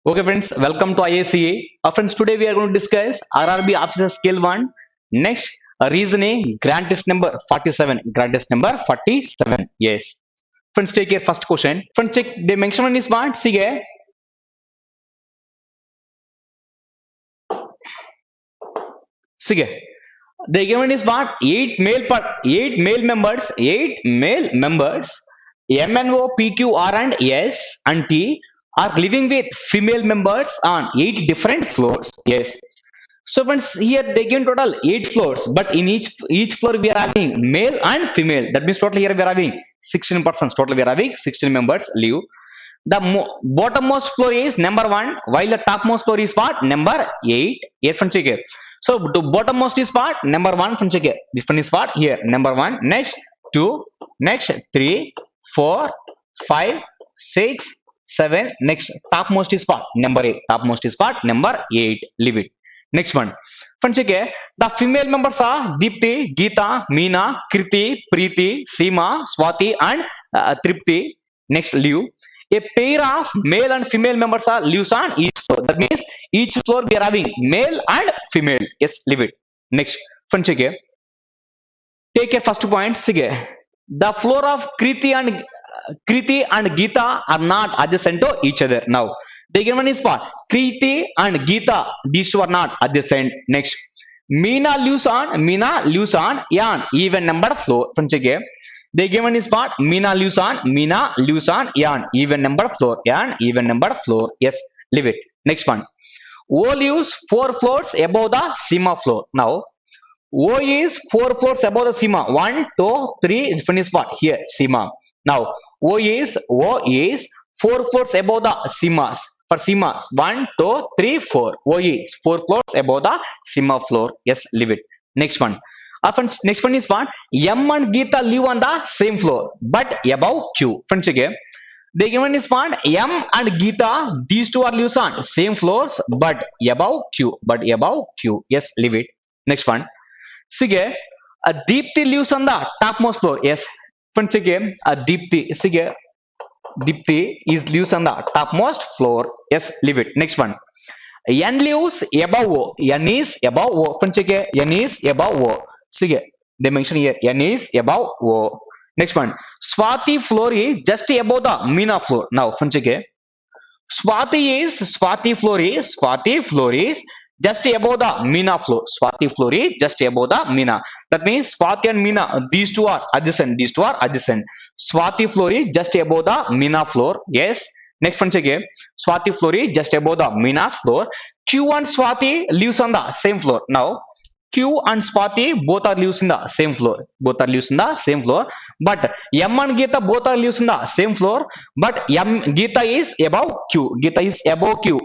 Okay, friends, welcome to IACA. Friends, today we are going to discuss RRB Officer Scale 1. Next, reasoning, grant test number 47. Grant test number 47. Yes. Friends, take your first question. Friends, check the mention one is what? See here. See here. The given is what? 8 male members, MNO, PQ, R and S and T are living with female members on 8 different floors. Yes. So once here they give total 8 floors, but in each floor we are having male and female. That means total here we are having 16 persons. Total we are having 16 members live. The bottommost floor is number 1, while the topmost floor is what? Number 8. Yes, from check here. So the bottommost is what? Number 1 from check here. This one is what? Here. Number 1. Next 2. Next 3, 4, 5, 6, 7. Next topmost is what? Number 8. Topmost is what? Number 8. Leave it. Next one. Friends, okay, the female members are Deepti, Geeta, Meena, Kriti, Preeti, Seema, Swati, and Tripti. Next, leave. A pair of male and female members are lives on each floor. That means each floor we are having male and female. Yes, leave it. Next, friends, okay, take a first point. Sige. The floor of Kriti and Geeta are not adjacent to each other. Now, the given is what? Kriti and Geeta, these two are not adjacent. Next, Meena lives on yan even number floor. From check here. The given is what? Meena lives on yan even number floor. Yan even number floor. Yes, leave it. Next one. O lives 4 floors above the Seema floor. Now, O is 4 floors above the Seema. 1, 2, 3. This one is what? Here, Seema. Now, O is 4 floors above the Seemas. For Seemas, 1, 2, 3, 4. O is 4 floors above the Seema floor. Yes, leave it. Next one. Next one is what? M and Geeta live on the same floor, but above Q. Friends, again. The given is what? M and Geeta, these two are lives on same floors, but above Q. Yes, leave it. Next one. Sige, a Deepti lives on the topmost floor. Yes, friends, again, a Deepti. Sige, Deepti is lives on the topmost floor. Yes, leave it. Next one. N lives above O. N is above O. Friends, again, N is above O. Sige, they mention here N is above O. Next one. Swati floor is just above the Meena floor. Now, friends, again, Swati floor is just above the Meena floor. Swati floor is just above the Meena. That means Swati and Meena, these two are adjacent. Swati floor is just above the Meena floor. Yes. Next one again. Swati floor is just above the Meena's floor. Q and Swati lives on the same floor. Now, Q and Swati both are lives in the same floor. But M and Geeta both are lives in the same floor. But Geeta is above Q.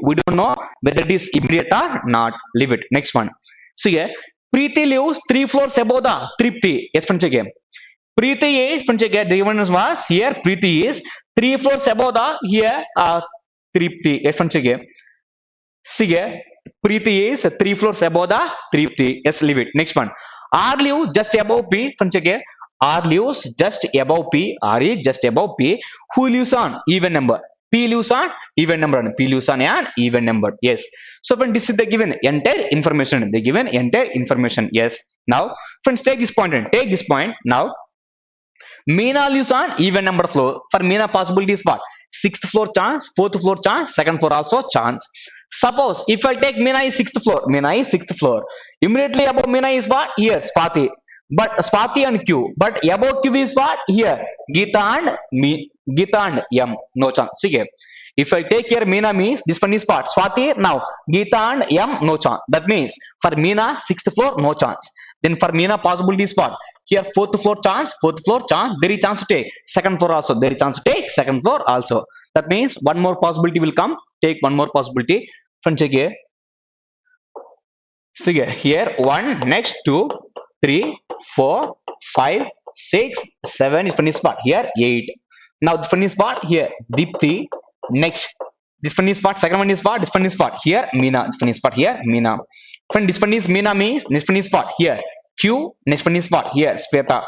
We don't know whether it is immediate or not. Leave it. Next one. So here, Preeti lives 3 floors above the Tripti. Yes, friends, again. Preeti is, friends, again, the given was here. Preeti is 3 floors above the here Tripti. Yes, friends, again. See here. Preeti is 3 floors above the Tripti. Yes, leave it. Next one. R lives just above P. Friends, again. R lives just above P. R is just above P. Who lives on even number? P lives on even number. And P lives on an even number. Yes. So when this is the given entire information. Yes. Now, friends, take this point. Now, Meena lives on even number floor. For Meena, possibility is what? 6th floor chance, 4th floor chance, 2nd floor also chance. Suppose if I take Meena is 6th floor. Immediately above Meena is what? Here, Swati. But Swati and Q. But above Q is what? Here, Geeta and M. No chance. See here. If I take here Meena means this one is what? Swati. Now Geeta and M, no chance. That means for Meena 6th floor, no chance. Then for Meena possibility is what? Here 4th floor chance. There is chance to take 2nd floor also. That means one more possibility will come. Take one more possibility. Friends, check here. See here 1, next 2, 3, 4, 5, 6, 7. This one is what? Here 8. Now this one is what? Here Deepti. Next, this one is what? Second one is what? This one is what? Here Meena. This one is what? Here Meena. Friend, this one is Meena means this one is what? Here Q. Next one is what? Here Sweta.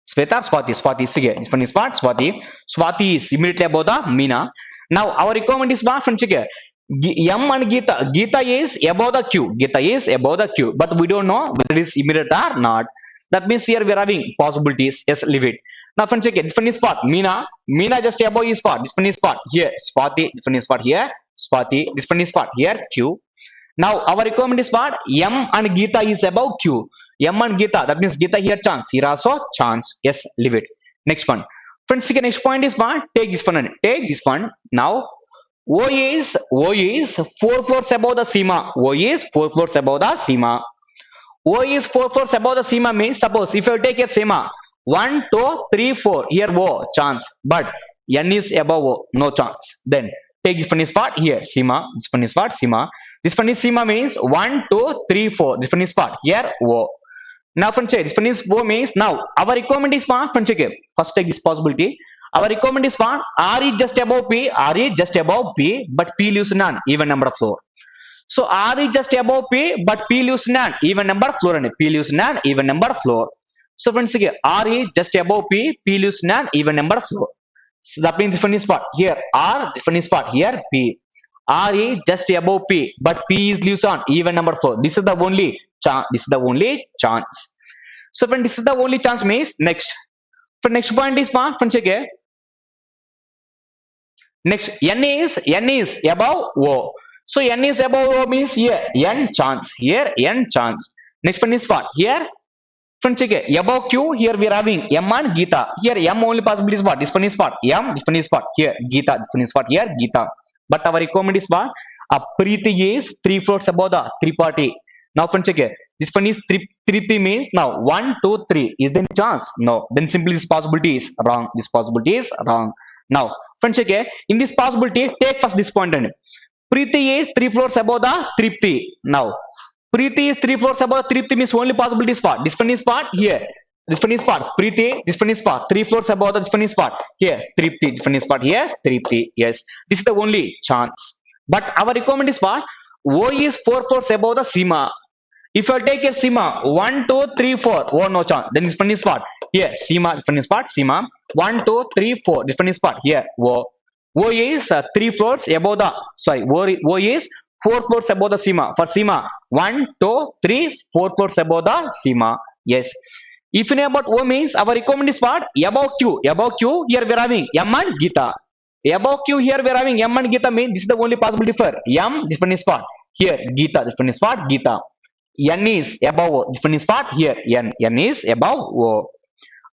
Swati. See here. This one is what? Swati is immediately above the Meena. Now our requirement is what? Friend, check here. M and Geeta. Geeta is above the Q. Geeta is above the Q. But we don't know whether it is immediate or not. That means here we are having possibilities. Yes, leave it. Now, friends, check it. This one is spot. Meena. Meena just above is spot. This one is spot. Here. Swati. This one is spot. Here. Swati. This one is spot. Here. Q. Now, our requirement is what? M and Geeta is above Q. M and Geeta. That means Geeta here chance. Here also chance. Yes, leave it. Next one. Friends, next point is what? Take this one. Take this one. Now, O is 4 floors above the Seema. O is 4 floors above the Seema. O is 4 floors above the Seema means, suppose if you take a Seema 1, 2, 3, 4, here O chance, but N is above O, no chance. Then take this one is part here Seema. This one is part Seema. This one is Seema means 1, 2, 3, 4. This one is part here O. Now friends, this one is O means now our requirement is what? Friends, first take this possibility. Our requirement is what? R is just above P. R is just above P, but P leaves none. Even number of floor. So R is just above P, but P leaves none. Even number of floor and P leaves none. Even number of floor. So friends, R is just above P. P leaves none. Even number of floor. So that means this one is part here R. This one is part here P. R is just above P, but P is leaves on even number of floor. This is the only chance. This is the only chance. So when this is the only chance means next. For next point is what? Friends, next N is above O. So N is above O means here N chance. Here N chance. Next one is what? Here friends, above Q, here we are having M and Geeta. Here M only possibility is what? This one is what? M, this one is what? Here Geeta. This one is what? Here Geeta. But our requirement is what? Preeti is 3 floors above the 3 party. Now friends, this one is 3 means now 1, 2, 3. Is there any chance? No. Then simply this possibility is wrong. This possibility is wrong. Now friends, in this possibility, take first this point and Preeti is 3 floors above the Tripti. Now Preeti is 3 floors above the Tripti means only possibility is part. This one is part here. This one is part Preeti. This one is part 3 floors above the. This one is part here Tripti. This one is part here Tripti. Yes, this is the only chance. But our requirement is what? O is 4 floors above the Seema. If I take a Seema 1, 2, 3, 4, O no chance. Then this one is part here Seema. This one is part Seema 1, 2, 3, 4. This one is part here O. O is 3 floors above the. Sorry, O is 4 floors above the Seema. For Seema 1, 2, 3, 4 floors above the Seema. Yes. If you know about O means our requirement is what? Above Q. Above Q, here we are having M and Geeta. Above Q, here we are having M and Geeta means this is the only possibility for M. This one is part here Geeta. This one is part Geeta. N is above O. This one is part here N. N is above O.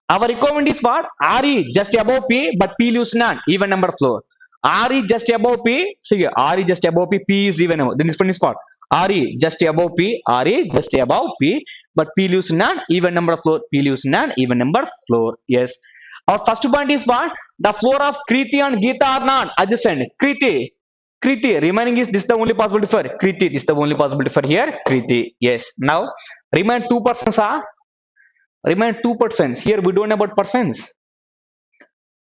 Our requirement is what? R is just above P, but P leaves none. Even number of floor. R is just above P. See, R is just above P. P is even number. Then this one is what? R is just above P. R is just above P, but P leaves none. Even number of floor. P leaves none. Even number of floor. Yes. Our first point is what? The floor of Kriti and Geeta are not adjacent. Kriti. Remaining is this is the only possibility for Kriti. This is the only possibility for here Kriti. Yes. Now remain 2% are. Remain 2%. Here we don't know about persons.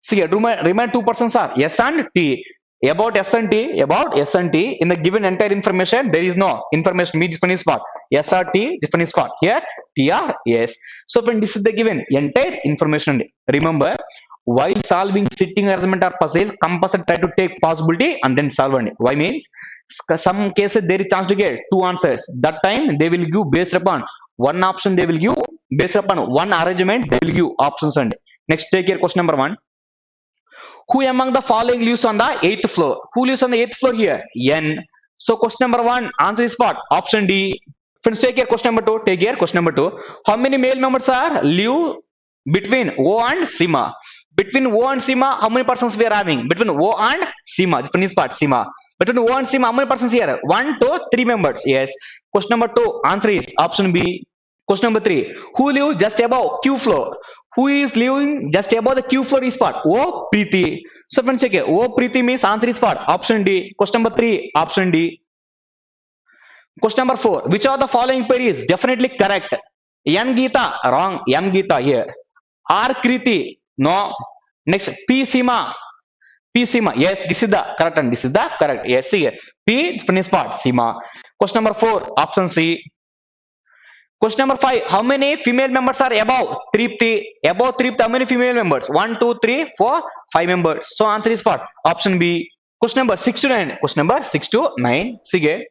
See here, remain 2% are S and T. About S and T, in the given entire information, there is no information. Me, this one is what? S or T, this one is what? Here, T or S. So when this is the given entire information, remember, while solving sitting arrangement or puzzle, compulsory try to take possibility and then solve it. Why means some cases there is chance to get 2 answers. That time they will give based upon one option. They will give based upon one arrangement. They will give options and next take here question number 1. Who among the following lives on the 8th floor? Who lives on the 8th floor here? N. So question number 1 answer is what? Option D. Friends, take here question number 2. Take here question number 2. How many male members are live between O and Seema? Between O and Seema, how many persons we are having? Between O and Seema. This one is part Seema. Between O and Seema, how many persons here? 1, 2, 3 members. Yes. Question number 2 answer is option B. Question number 3. Who lives just above Q floor? Who is living just above the Q floor is what? O Preeti. So friends, check it. O Preeti means answer is what? Option D. Question number 3, option D. Question number 4. Which of the following pair is definitely correct? N Geeta, wrong. M Geeta here. R Kriti, no. Next, P Seema. P Seema. Yes, this is the correct and this is the correct. Yes, see here. P is part Seema. Question number 4, option C. Question number 5. How many female members are above Tripti? Above Tripti, how many female members? 1, 2, 3, 4, 5 members. So answer is what? Option B. Question number 6 to 9. Question number 6 to 9. Sige.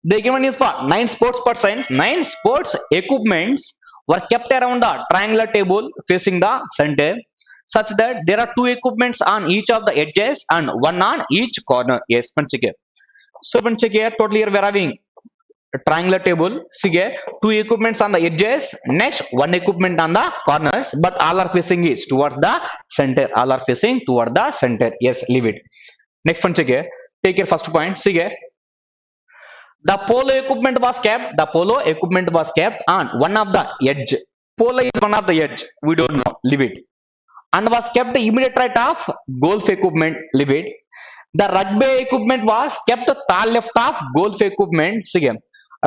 The given is for 9 sports persons. 9 sports equipments were kept around the triangular table facing the center, such that there are 2 equipments on each of the edges and 1 on each corner. Yes, friends, check here. So, friends, check here. Totally here we are having a triangular table. See here, 2 equipments on the edges. Next, 1 equipment on the corners, but all are facing is towards the center. All are facing toward the center. Yes, leave it. Next one, check here. Take your first point. See here. The polo equipment was kept. The polo equipment was kept on one of the edge. Polo is one of the edge. We don't know. Leave it. And was kept immediate right of golf equipment. Leave it. The rugby equipment was kept far left of golf equipment. See here.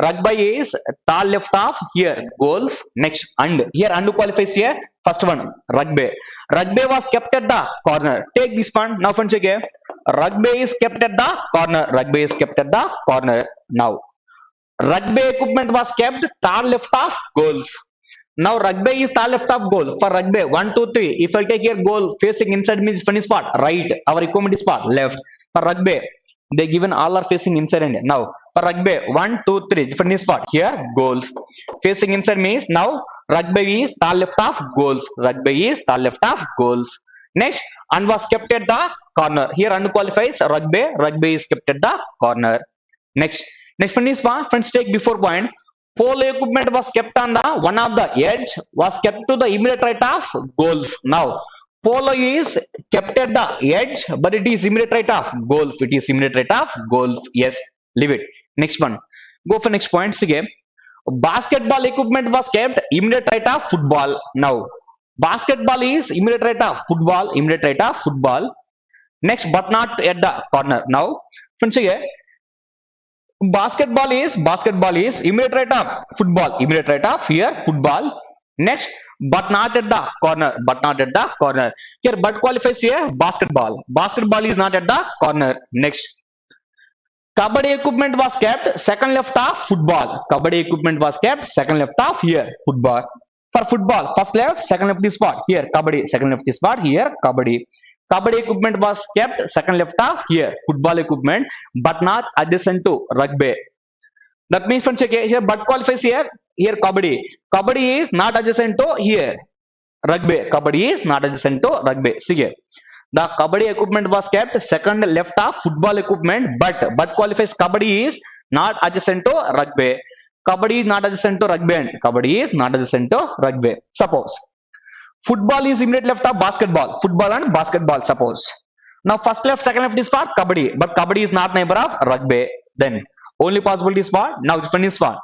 Rugby is far left of here golf. Next and here and qualifies here. First one rugby. Rugby was kept at the corner. Take this one. Now friends, check here. Rugby is kept at the corner. Rugby is kept at the corner. Now rugby equipment was kept far left of golf. Now rugby is far left of goal. For rugby 1 2 3, if I take here goal facing inside means funny spot right, our equipment is spot left. For rugby they given all are facing inside and now for rugby 1 2 3 different spot here golf facing inside means now rugby is far left of golf. Rugby is far left of golf. Next and was kept at the corner. Here and qualifies rugby. Rugby is kept at the corner. Next one is friends, take before point. Pole equipment was kept on the one of the edge, was kept to the immediate right of golf. Now polo is kept at the edge, but it is immediate right of golf. It is immediate right of golf. Yes, leave it. Next one. Go for next point. Again. Basketball equipment was kept immediate right of football. Now basketball is immediate right of football. Immediate right of football. Next, but not at the corner. Now, friends, again. Basketball is immediate right of football. Immediate right of here football. Next, but not at the corner. But not at the corner. Here, but qualifies here basketball. Basketball is not at the corner. Next, kabaddi equipment was kept second left of football. Kabaddi equipment was kept second left of here football. For football, first left, second left is spot here kabaddi. Second left is spot here kabaddi. Kabaddi equipment was kept second left of here football equipment, but not adjacent to rugby. That means friends, here but qualifies here kabaddi. Kabaddi is not adjacent to here rugby. Kabaddi is not adjacent to rugby. See here. The kabaddi equipment was kept second left of football equipment, but qualifies kabaddi is not adjacent to rugby. Kabaddi is not adjacent to rugby and kabaddi is not adjacent to rugby. Suppose football is immediate left of basketball. Football and basketball. Suppose now first left, second left is for kabaddi, but kabaddi is not neighbor of rugby. Then only possibility is what? Now different spot.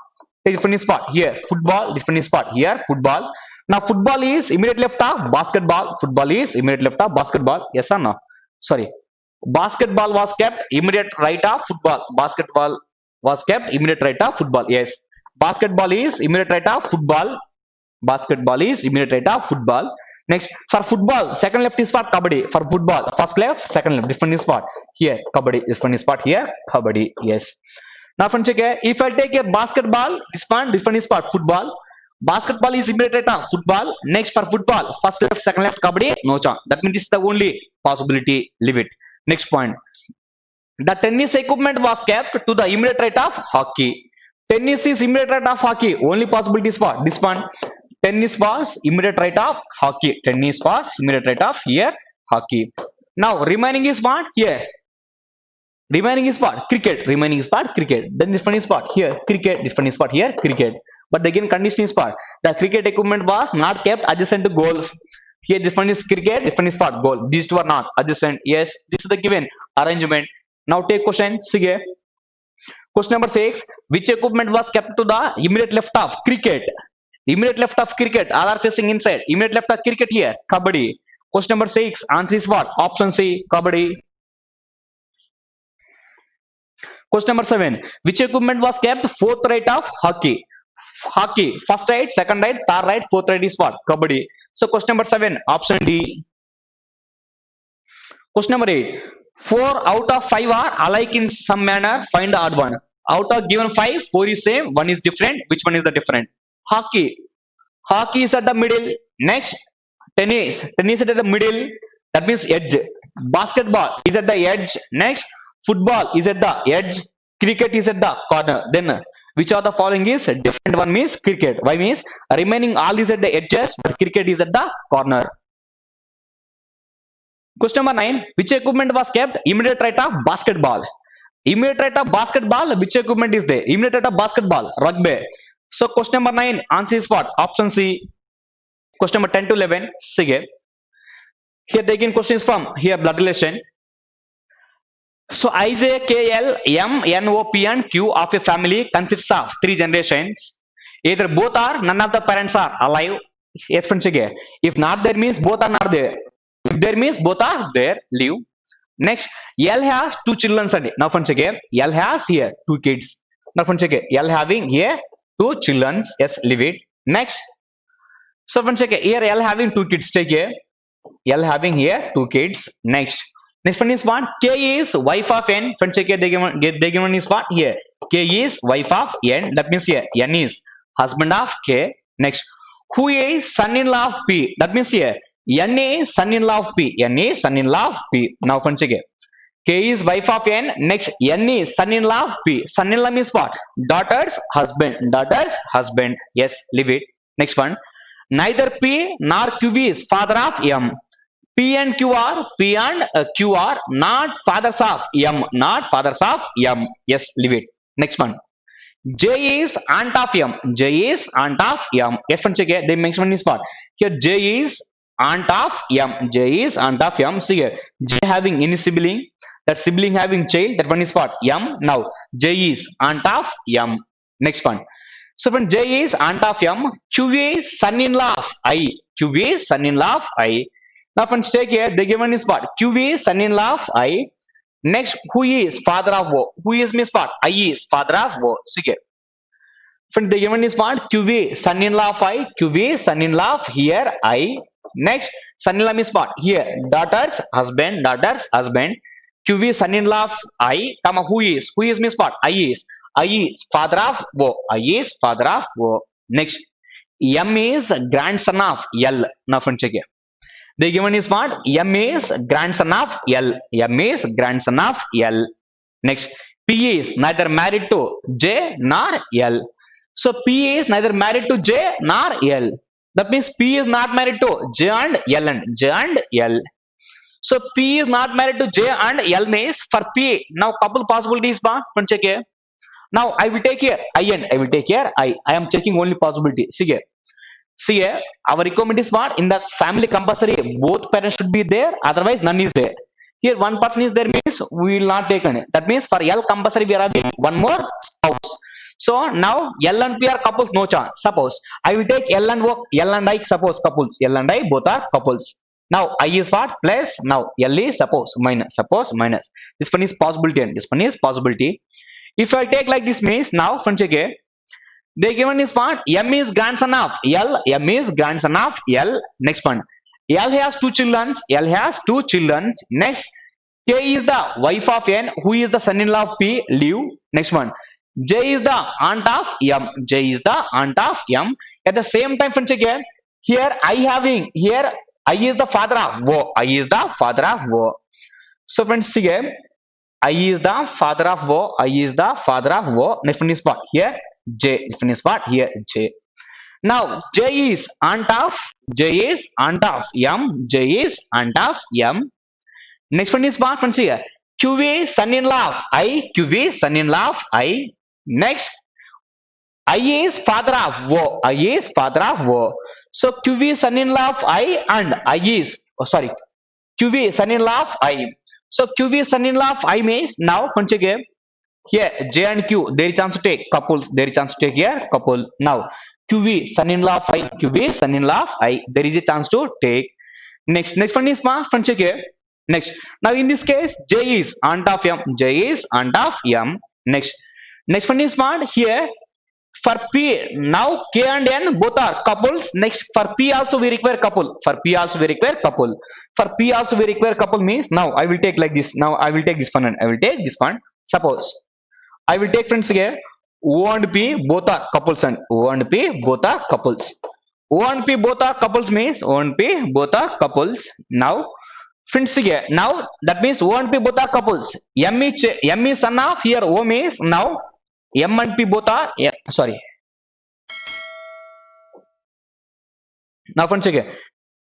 Different spot here football. Different spot here football. Now football is immediate left of basketball. Football is immediate left of basketball. Yes or no? Sorry. Basketball was kept immediate right of football. Basketball was kept immediate right of football. Yes. Basketball is immediate right of football. Basketball is immediate right of football. Next, for football, second left is for kabaddi. For football, first left, second left, different spot here kabaddi. Different spot here kabaddi. Yes. Now, friends, check here. If I take a basketball, this one different spot football. Basketball is immediate right of football. Next, for football, first left, second left kabaddi. No chance. That means this is the only possibility. Leave it. Next point. The tennis equipment was kept to the immediate right of hockey. Tennis is immediate right of hockey. Only possibility is for this one. Tennis was immediate right of hockey. Tennis was immediate right of here hockey. Now remaining is what here. Remaining is what cricket. Remaining is what cricket. Then this one is what here cricket. This one is what here cricket. But again condition is what the cricket equipment was not kept adjacent to golf. Here this one is cricket. This one is what goal. These two are not adjacent. Yes, this is the given arrangement. Now take question. See here. Question number 6. Which equipment was kept to the immediate left of cricket? Immediate left of cricket. All are facing inside. Immediate left of cricket here. Kabaddi. Question number 6. Answer is what? Option C. Kabaddi. Question number 7. Which equipment was kept fourth right of hockey? Hockey. First right, second right, third right, fourth right is what? Kabaddi. So question number 7. Option D. Question number 8. 4 out of 5 are alike in some manner. Find the odd one. Out of given 5, 4 is same, 1 is different. Which one is the different? Hockey. Hockey is at the middle. Next, tennis. Tennis is at the middle. That means edge. Basketball is at the edge. Next, football is at the edge. Cricket is at the corner. Then, which of the following is different? One means cricket. Why means remaining all is at the edges, but cricket is at the corner. Question number 9. Which equipment was kept immediate right of basketball? Immediate right of basketball, which equipment is there? Immediate right of basketball, rugby. So question number 9, answer is what? Option C. Question number 10 to 11. See here. Here taking questions from here blood relation. So I, J, K, L, M, N, O, P and Q of a family consists of 3 generations. Either both are, none of the parents are alive. Yes, friends. If not there means both are not there. If there means both are there, live. Next, L has 2 children. Now friends, L has here 2 kids. Now friends, L having here 2 children. Yes, leave it. Next, so friends, here L having 2 kids. Take here. L having here 2 kids. Next one is what? K is wife of N. Friends, they given is what? Here K is wife of N. That means here N is husband of K. Next, who is son-in-law of P? That means here N is son-in-law of P. N is son-in-law of P. Now friends, K is wife of N. Next, N is son-in-law of P. Son-in-law means what? Daughter's husband. Daughter's husband. Yes, leave it. Next one. Neither P nor Q is father of M. P and Q are not fathers of M. Not fathers of M. Yes, leave it. Next one. J is aunt of M. J is aunt of M. Yes, friends, they mention is what? Here J is aunt of M. J is aunt of M. See here, J having any sibling, that sibling having child, that one is what? M. Now J is aunt of M. Next one. So when J is aunt of M, Q is son-in-law of I. Q is son-in-law of I. Now friends, take here, the given is what? Q is son-in-law of I. Next, who is father of O? Who is means what? I is father of O. See here. Friend, the given is what? QV, son-in-law of I. QV, son-in-law of here I. Next, son-in-law means what? Here, daughter's husband. Daughter's husband. QV, son-in-law of I. Comma, who is? Who is means what? I is. I is father of O. I is father of O. Next, M is grandson of L. Now, friend, check here. The given is what? M is grandson of L. M is grandson of L. Next, P is neither married to J nor L. So P is neither married to J nor L. That means P is not married to J and L and J and L. So P is not married to J and L means for P. Now couple possibilities, friend, check here. Now I will take here I and I will take here I. I am checking only possibility. See here. See here, our requirement is what? In the family compulsory, both parents should be there, otherwise none is there. Here one person is there means we will not take any. That means for L compulsory we are having one more spouse. So now L and P are couples, no chance. Suppose I will take L and O, L and I suppose couples. L and I both are couples. Now I is what? Plus. Now L is suppose minus. Suppose minus. This one is possibility and this one is possibility. If I take like this means now friends, again. They given is what? M is grandson of L. M is grandson of L. Next one. L has 2 children. L has 2 children. Next. K is the wife of N. Who is the son-in-law of P? Live. Next one. J is the aunt of M. J is the aunt of M. At the same time, friends, again, here I having, here I is the father of O. I is the father of O. So friends, again, I is the father of O. I is the father of O. Next one is what? Here J. Next one is what? Here J. Now J is aunt of M. J is aunt of M. Next one is what, friends, here? Q is son-in-law of I. Q is son-in-law of I. Next, I is father of O. I is father of O. So Q is son-in-law of I and I is, Q is son-in-law of I. So Q is son-in-law of I means now, friends, again, here J and Q, there is chance to take couples. There is chance to take here couple. Now QV son-in-law of I. QV son-in-law of I. There is a chance to take. Next one is friends, here. Next, now in this case J is aunt of M. J is aunt of M. Next one is what? Here for P, now K and N both are couples. Next, for P also we require couple. For P also we require couple. For P also we require couple means now I will take like this. Now I will take this one and I will take this one. Suppose I will take, friends, here O and P both are couples and O and P both are couples. O and P both are couples means O and P both are couples. Now Friends, here now that means O and P both are couples. M is son of, here O means now M and P both are, yeah, sorry. Now friends, here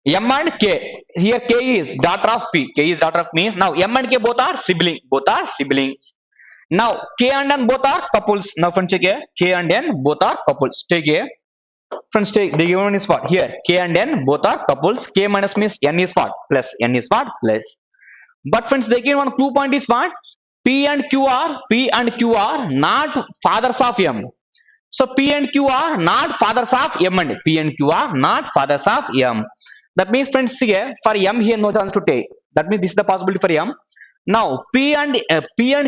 M and K, here K is daughter of P. K is daughter of means now M and K both are sibling. Both are siblings. Now K and N both are couples. Now friends, here K and N both are couples. Take here. Friends, take the given is what? Here K and N both are couples. K minus means N is what? Plus. N is what? Plus. But friends, they give one clue point is what? P and Q are not fathers of M. So P and Q are not fathers of M, and P and Q are not fathers of M. That means friends, here for M here no chance to take. That means this is the possibility for M. Now P and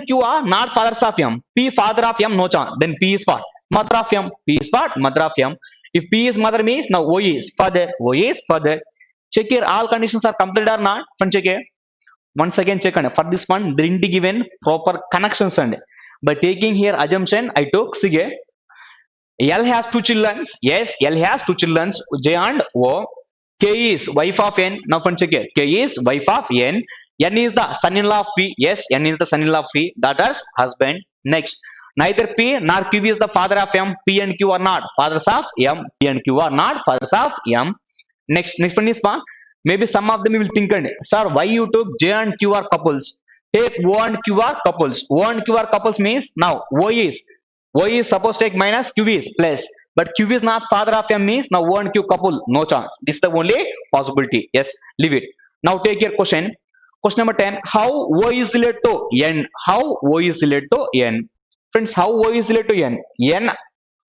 Q are not fathers of M. P father of M no chance. Then P is what? Mother of M. P is what? Mother of M. If P is mother means now O is father. O is father. Check here all conditions are completed or not. Friends, check here. Once again check and for this one they didn't given proper connections, and by taking here assumption I took sige L has two children. Yes, L has two children, J and O. K is wife of N. Now friends, check here. K is wife of N. N is the son-in-law of P. Yes, N is the son-in-law of P. Daughter's husband. Next, neither P nor Q is the father of M. P and Q are not fathers of M. P and Q are not fathers of M. Next one is one. Maybe some of them will think, and sir, why you took J and Q are couples? Take O and Q are couples. O and Q are couples means now O is supposed to take minus, Q is plus. But Q is not father of M means now O and Q couple, no chance. This is the only possibility. Yes, leave it. Now take your question. Question number 10. How O is related to N? How O is related to N? Friends, how O is related to N? N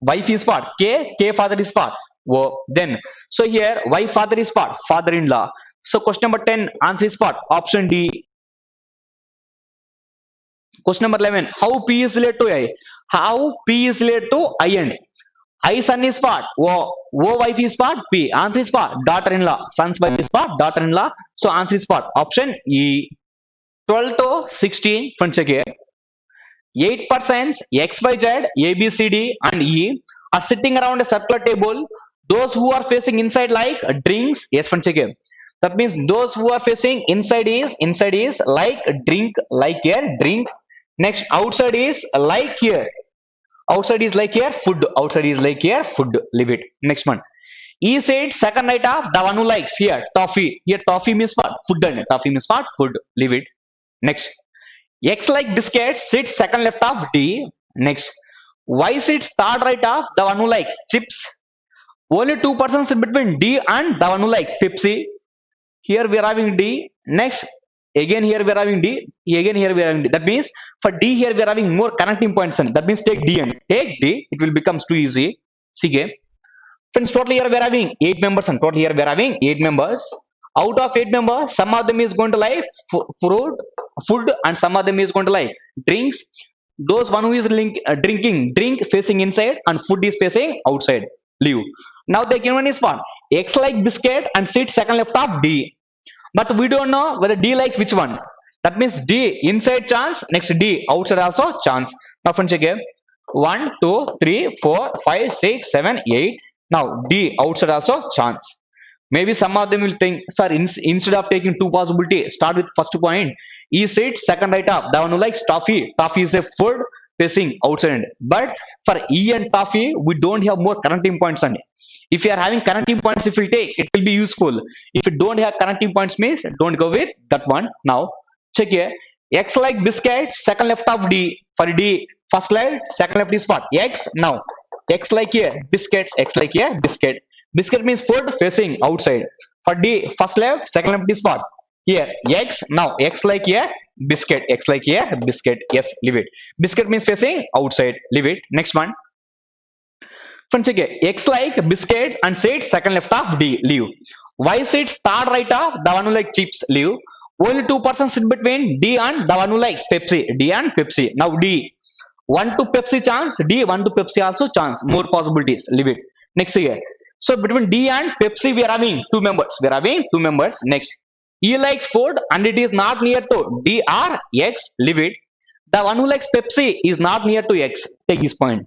wife is what? K father is what? O. Then so here wife father is what? Father-in-law. So question number 10 answer is what? Option D. Question number 11. How P is related to I? How P is related to I and I son is what? O wife is what? P. Answer is what? Daughter-in-law. Son's wife is what? Daughter-in-law. So answer is what? Option E. 12 to 16. Friends, check here. 8% X, Y, Z, A, B, C, D, and E are sitting around a circular table. Those who are facing inside like drinks. Yes, friends, check here. That means those who are facing inside is like drink, like here drink. Next, outside is like here. Outside is like here food. Outside is like here food. Leave it. Next one. E said second night of the one who likes here toffee. Here toffee means what? Food, and toffee means what? Food. Leave it. Next. X like biscuits sits second left of D. Next. Y sits third right of the one who likes chips. Only two persons in between D and the one who likes Pepsi. Here we are having D. Next. Again here we are having D. Again here we are having D. That means for D here we are having more connecting points. And that means take D and take D. It will become too easy. See, friends, totally here we are having 8 members, and totally here we are having 8 members. Out of 8 members, some of them is going to like food, and some of them is going to like drinks. Those one who is drinking drink facing inside, and food is facing outside. Leave. Now the given is what? X like biscuit and sit second left of D. But we don't know whether D likes which one. That means D inside chance, next D outside also chance. Now friends, check here. 1, 2, 3, 4, 5, 6, 7, 8. Now D outside also chance. Maybe some of them will think, sir, instead of taking two possibility, start with first point. E sits second right up. The one who likes toffee. Toffee is a food facing outside. But for E and toffee, we don't have more connecting points on it. If you are having connecting points, if you take, it will be useful. If you don't have connecting points, means don't go with that one. Now check here. X like biscuit, second left of D. For D, first slide, second left is what? X. Now X like here biscuits. X like here biscuit. Biscuit means food facing outside. For D, first left, second left is what? Here X. Now X like here biscuit. X like here biscuit. Yes, leave it. Biscuit means facing outside. Leave it. Next one. Friends, check here. X like biscuit and sits second left of D. Leave. Y sits third right of the one who likes chips. Leave. Only two persons in between D and the one who likes Pepsi. D and Pepsi. Now D. 1 to Pepsi chance. D 1 to Pepsi also chance. More possibilities. Leave it. Next here. So between D and Pepsi we are having 2 members. We are having 2 members. Next. E likes food and it is not near to D or X. Leave it. The one who likes Pepsi is not near to X. Take this point.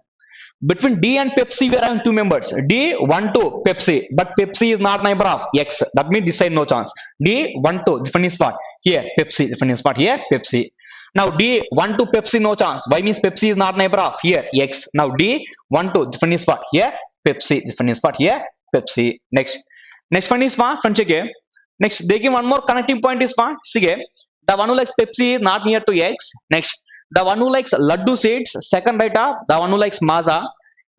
Between D and Pepsi, we are having two members. D 1 to Pepsi, but Pepsi is not neighbor of X. That means this side no chance. D 1 to different spot here Pepsi, different spot here Pepsi. Now D 1 to Pepsi no chance. Why means Pepsi is not neighbor of here X. Now D 1 to different spot here Pepsi, different spot here Pepsi. Next one is fast. Check here. Next they give one more connecting point is fast. See here. The one who likes Pepsi is not near to X. Next. The one who likes laddu seeds, second right of the one who likes maza.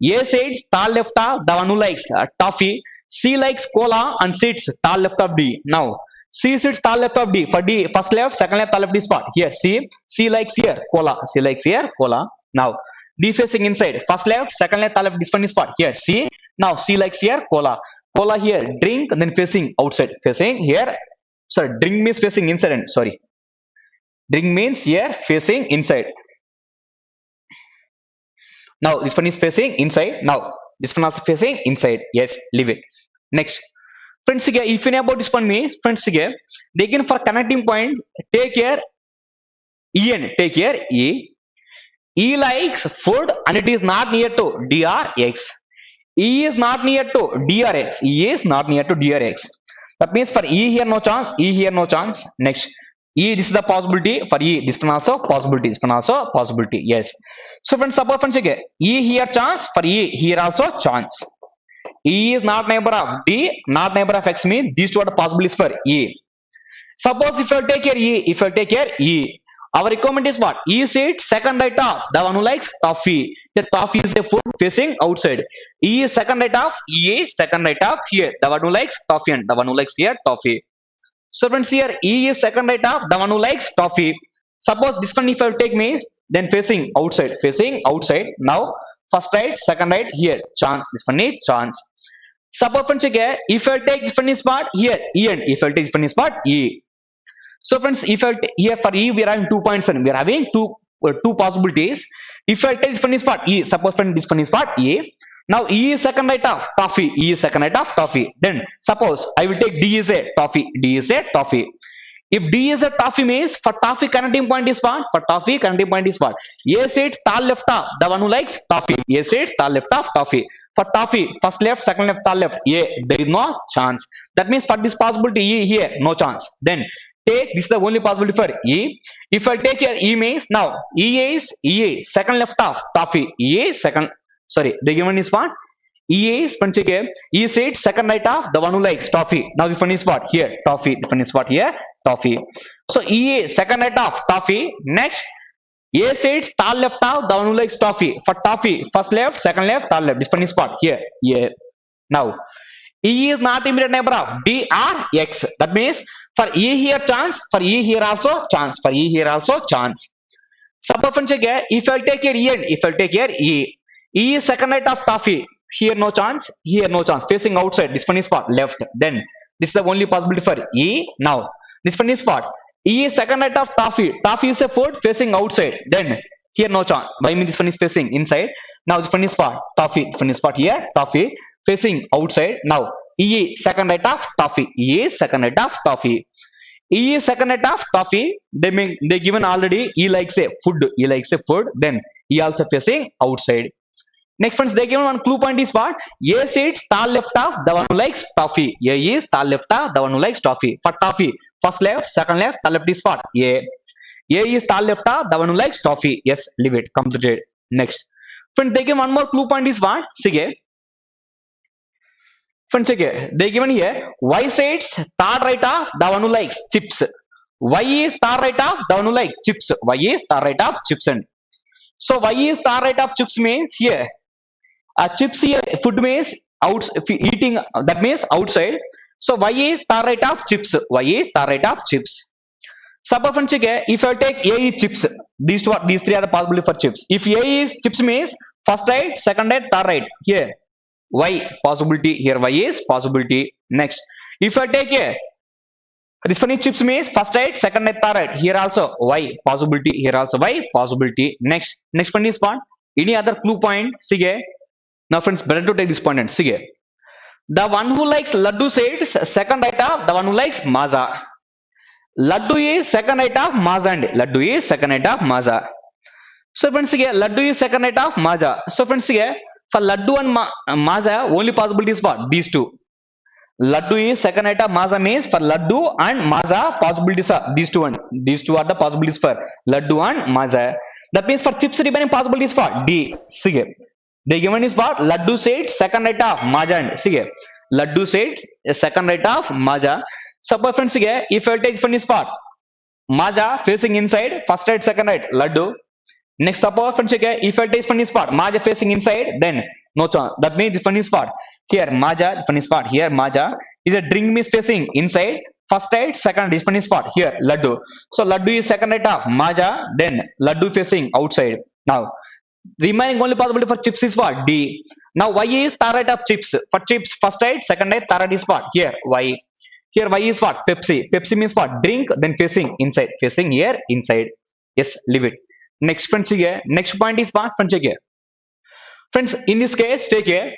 A seeds, third left of the one who likes toffee. C likes cola and seeds, third left of D. Now, C seeds, third left of D. For D, first left, second left, third left D spot. Here, C. C likes here, cola. C likes here, cola. Now, D facing inside. First left, second left, third left, this one spot. Here, C. Now, C likes here, cola. Cola here, drink, then facing outside. Facing here. Sorry, drink means facing inside. And sorry. Drink means here facing inside. Now this one is facing inside. Now this one also facing inside. Yes, leave it. Next, friends, here, if you know about this one means, friends, here, they can for connecting point take here En. Take here E. E likes food and it is not near to D or X. E is not near to D or X. E is not near to D or X. That means for E here no chance. E here no chance. Next. E, this is the possibility. For E, this one also possibility. This one also possibility. Yes. So friends, suppose friends again. E here chance. For E here also chance. E is not neighbor of D, not neighbor of X means these two are the possibilities for E. Suppose if I take here E, if I take here E, our requirement is what? E seat second right off. The one who likes toffee. The toffee is a food facing outside. E is second right off. E is second right off here. The one who likes toffee and the one who likes here toffee. So friends, here E is second right off, the one who likes toffee. Suppose this one if I take means then facing outside, facing outside. Now first right, second right here chance. This one is chance. Suppose friends again, if I take this one is spot here E and if I take this one is spot E. So friends, if I here for E we are having 2 points and we are having two possibilities. If I take this one is spot E, suppose friend this one is spot E. Now E is second right of toffee. E is second right of toffee. Then suppose I will take D is a toffee. D is a toffee. If D is a toffee means for toffee connecting point is what? For toffee connecting point is what? A sits third left of the one who likes toffee. A sits third left of toffee. For toffee, first left, second left, third left. A, there is no chance. That means for this possibility E here, no chance. Then take this is the only possibility for E. If I take here E means now E is E second left of toffee. E is second. Sorry, the given is what? E is punch again. E said second right of the one who likes toffee. Now this one is what? Here, toffee. This one is what? Here, toffee. So E is second right of toffee. Next, A said third left of the one who likes toffee. For toffee, first left, second left, third left. This one is what? Here, here. Now, E is not immediate neighbor of D or X. That means for E here chance, for E here also chance, for E here also chance. Suppose again, if I take here E and if I take here E. E is second right of toffee. Here no chance. Here no chance. Facing outside. This one is what? Left. Then this is the only possibility for E. Now this one is what? E is second right of toffee. Toffee is a food facing outside. Then here no chance. Why mean this one is facing inside? Now this one is what? Toffee. This one is what? Here toffee facing outside. Now E second right of toffee. E is second right of toffee. E is second right of toffee. They given already E likes a food. E likes a food. Then E also facing outside. Next friends, they given one clue point is what? A sits third left of the one who likes toffee. A is third left of the one who likes toffee. For toffee, first left, second left, third left is what? A. A is third left of the one who likes toffee. Yes, leave it. Completed. Next. Friends, they give one more clue point is what? Sige. Friends, okay. They given here Y sits third right of the one who likes chips. Y is third right of the one who likes chips. Y is third right of chips and so Y is third right of chips means here. Chips here food means out eating that means outside. So Y is third right of chips. Y is third right of chips. Suppose if I take A is chips, these three are the possibility for chips. If A is chips means first right, second right, third right. Here Y possibility. Here Y is possibility. Next, if I take A, this one is chips means first right, second right, third right. Here also Y possibility. Here also Y possibility. Next one is what? Any other clue point? Sige. Now friends, better to take this point and sige. The one who likes laddu says second right of the one who likes maza. Laddu is second right of maza and laddu is second right of maza. So friends, sige, laddu is second right of maza. So friends, sige, For laddu and maza, only possibilities for these two. Laddu is second item, maza means for laddu and maza possibilities are these two, and these two are the possibilities for laddu and maza. That means for chips remaining possibilities for D. See, the given is what laddu said second item of maja, and see, laddu said second item of maja. Suppose friends, if I take one is for maja facing inside, first right, second right, laddu. Next, suppose friends, if I take funny spot, maja facing inside, then no chance. That means this funny spot. Here, maja, funny spot. Here, maja is a drink means facing inside. First right, second is funny spot. Here, laddu. So, laddu is second right of maja, then laddu facing outside. Now, remaining only possibility for chips is what? D. Now, Y is third right of chips. For chips, first right, second right, third right is what? Here, Y. Here, Y is what? Pepsi. Pepsi means what? Drink, then facing inside. Facing here, inside. Yes, leave it. Next, friends, here. Next point is what? Friends, here. Friends, in this case, take here.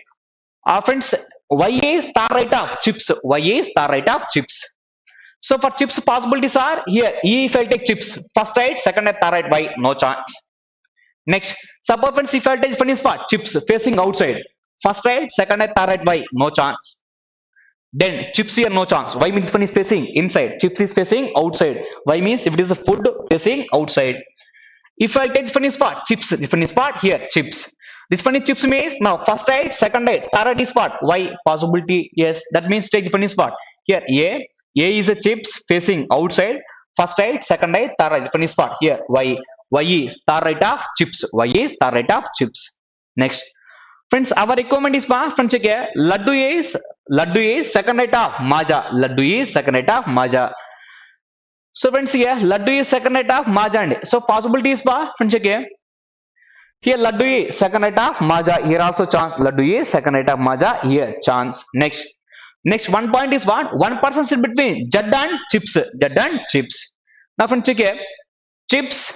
Friends, Y is third right of chips. Y is third right of chips. So, for chips, possibilities are here. E if I take chips, first right, second right, third right, Y, no chance. Next, suppose friends, if I take funny spot, chips facing outside, first right, second right, third right, Y, no chance. Then chips here, no chance. Y means one is facing inside, chips is facing outside. Y means if it is a food facing outside. If I take funny spot, chips, this funny spot here, chips. This funny chips means now first right, second right, third right is spot. Y possibility, yes. That means take the funny spot. Here A is a chips facing outside. First right, second right, third right, funny spot. Here Y. Y is third right of chips. Y is third right of chips. Next. Friends, our requirement is what? Friends, check here. Laddu is second right of maja. Laddu is second right of maja. So friends, here laddu is second right of maja, and so possibility is what? Friends, check here. Here laddu is second right of maja. Here also chance. Laddu is second right of maja. Here chance. Next one point is what? 1% in between jad and chips. Jad and chips. Now friends, check here. Chips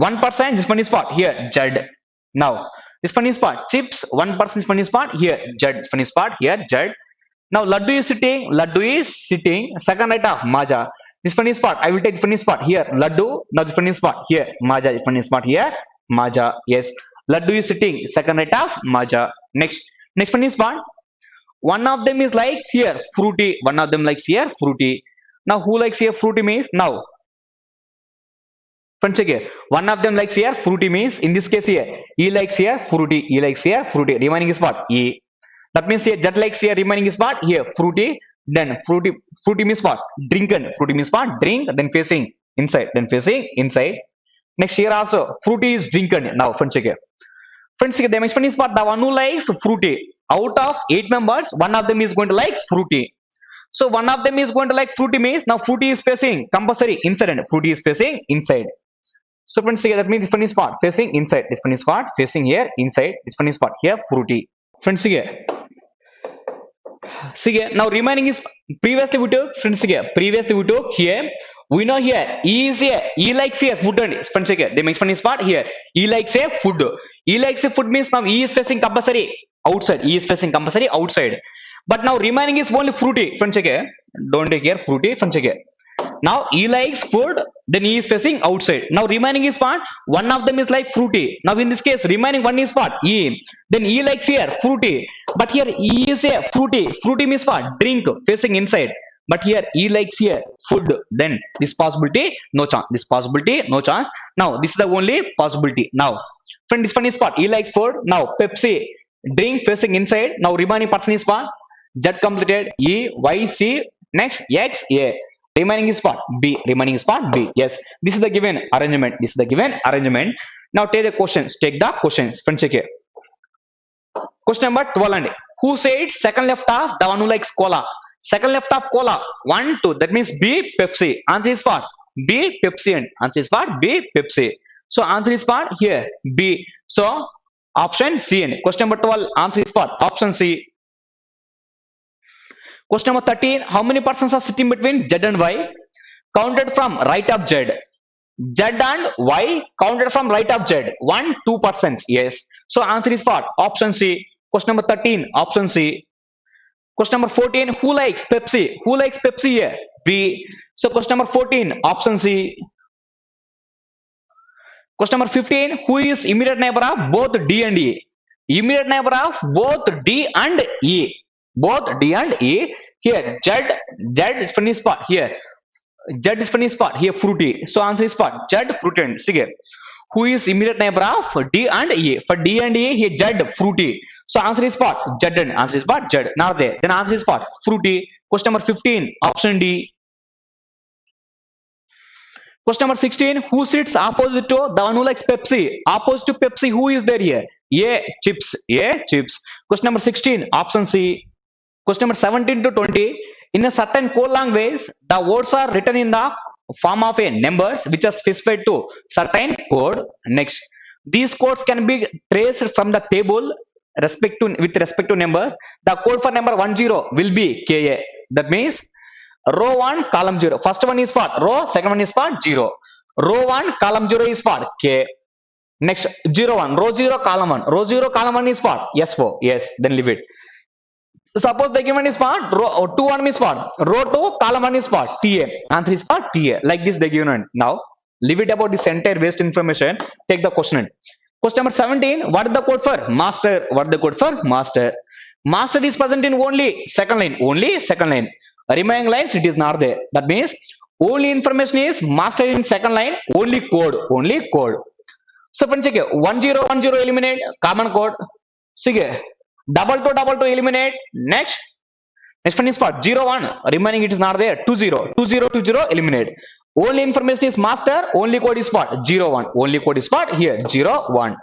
1%. This one is what? Here jad. Now this funny spot. Chips 1% is funny spot. Here jad. This funny spot. Here jad. Now laddu is sitting second right of maja. This funny spot. I will take the funny spot here. Laddu. Now this funny spot here. Maja. This funny spot here. Maja. Yes. Laddu is sitting second right of maja. Next funny spot. One of them is like here fruity. One of them likes here fruity. Now who likes here fruity means now. Friends, check here. One of them likes here fruity means in this case here E likes here fruity. E likes here fruity. Remaining is what? E. That means here jad likes here. Remaining is what? Here fruity. Then fruity means what? Drinken. Fruity means what? Drink. Then facing inside. Then facing inside. Next here also fruity is drinken. Now friends, check here. Friends, the next one is what? The one who likes fruity. Out of 8 members, one of them is going to like fruity. So one of them is going to like fruity means now fruity is facing compulsory inside, and fruity is facing inside. So friends, here that means this one is what? Facing inside. This one is what? Facing here inside. This one is what? Here fruity. Friends, here. See here. Now remaining is previously we took. Friends, here. Previously we took here. We know here E is here. E likes here food, and friends, here. The next one is what? Here E likes here food. E likes food means now E is facing compulsory outside. E is facing compulsory outside. But now remaining is only fruity. Friends, here. Don't take here fruity. Friends, here. Now E likes food, then E is facing outside. Now remaining is what? One of them is like fruity. Now in this case, remaining one is what? E. Then E likes here fruity. But here E is here fruity. Fruity means what? Drink facing inside. But here E likes here food. Then this possibility, no chance. This possibility, no chance. Now this is the only possibility. Now, friend, this one is what? E likes food. Now Pepsi, drink facing inside. Now remaining person is what? Z completed. E, Y, C. Next X, A. Remaining is what? B. Remaining is what? B. Yes. This is the given arrangement. This is the given arrangement. Now take the questions. Take the questions. Friends, check here. Question number 12 and who said second left of the one who likes cola? Second left of cola. 1, 2. That means B. Pepsi. Answer is what? B. Pepsi. And answer is what? B. Pepsi. So answer is what? Here. B. So option C. And question number 12. Answer is what? Option C. Question number 13. How many persons are sitting between Z and Y? Counted from right of Z. Z and Y counted from right of Z. 1, 2 persons. Yes. So answer is what? Option C. Question number 13. Option C. Question number 14. Who likes Pepsi? Who likes Pepsi here? B. So question number 14. Option C. Question number 15. Who is immediate neighbor of both D and E? Immediate neighbor of both D and E. Both D and E. Here, Z is funny spot. Here, Z is funny spot. Here, fruity. So answer is spot. Z fruited. Sige. Who is immediate neighbor of D and E? For D and E, here Z fruity. So answer is what? Z. Answer is what? Z. Now there. Then answer is what? Fruity. Question number 15. Option D. Question number 16. Who sits opposite to the one who likes Pepsi? Opposite to Pepsi, who is there here? A. Chips. A. Chips. Question number 16. Option C. Question number 17 to 20. In a certain code language, the words are written in the form of a numbers which are specified to certain code. Next, these codes can be traced from the table with respect to number. The code for number 10 will be KA. That means row 1 column 0. First one is for row, second one is for 0. Row 1 column 0 is for K. Next 0 1 row 0 column 1. Row 0 column 1 is for S4. Yes, then leave it. Suppose the given is for row 2 1 is for row 2 column 1 is for TA. Answer is for TA. Like this they given. Now leave it about this entire waste information. Take the question. Question number 17. What is the code for master? What is the code for master? Master is present in only second line. Only second line. Remaining lines it is not there. That means only information is master in second line. Only code. Only code. So friends, check 1010 eliminate common code. Sige. 2222 eliminate. Next one is for 01. Remaining it is not there. 20. 2020 eliminate. Only information is master. Only code is for 01. Only code is for here 01.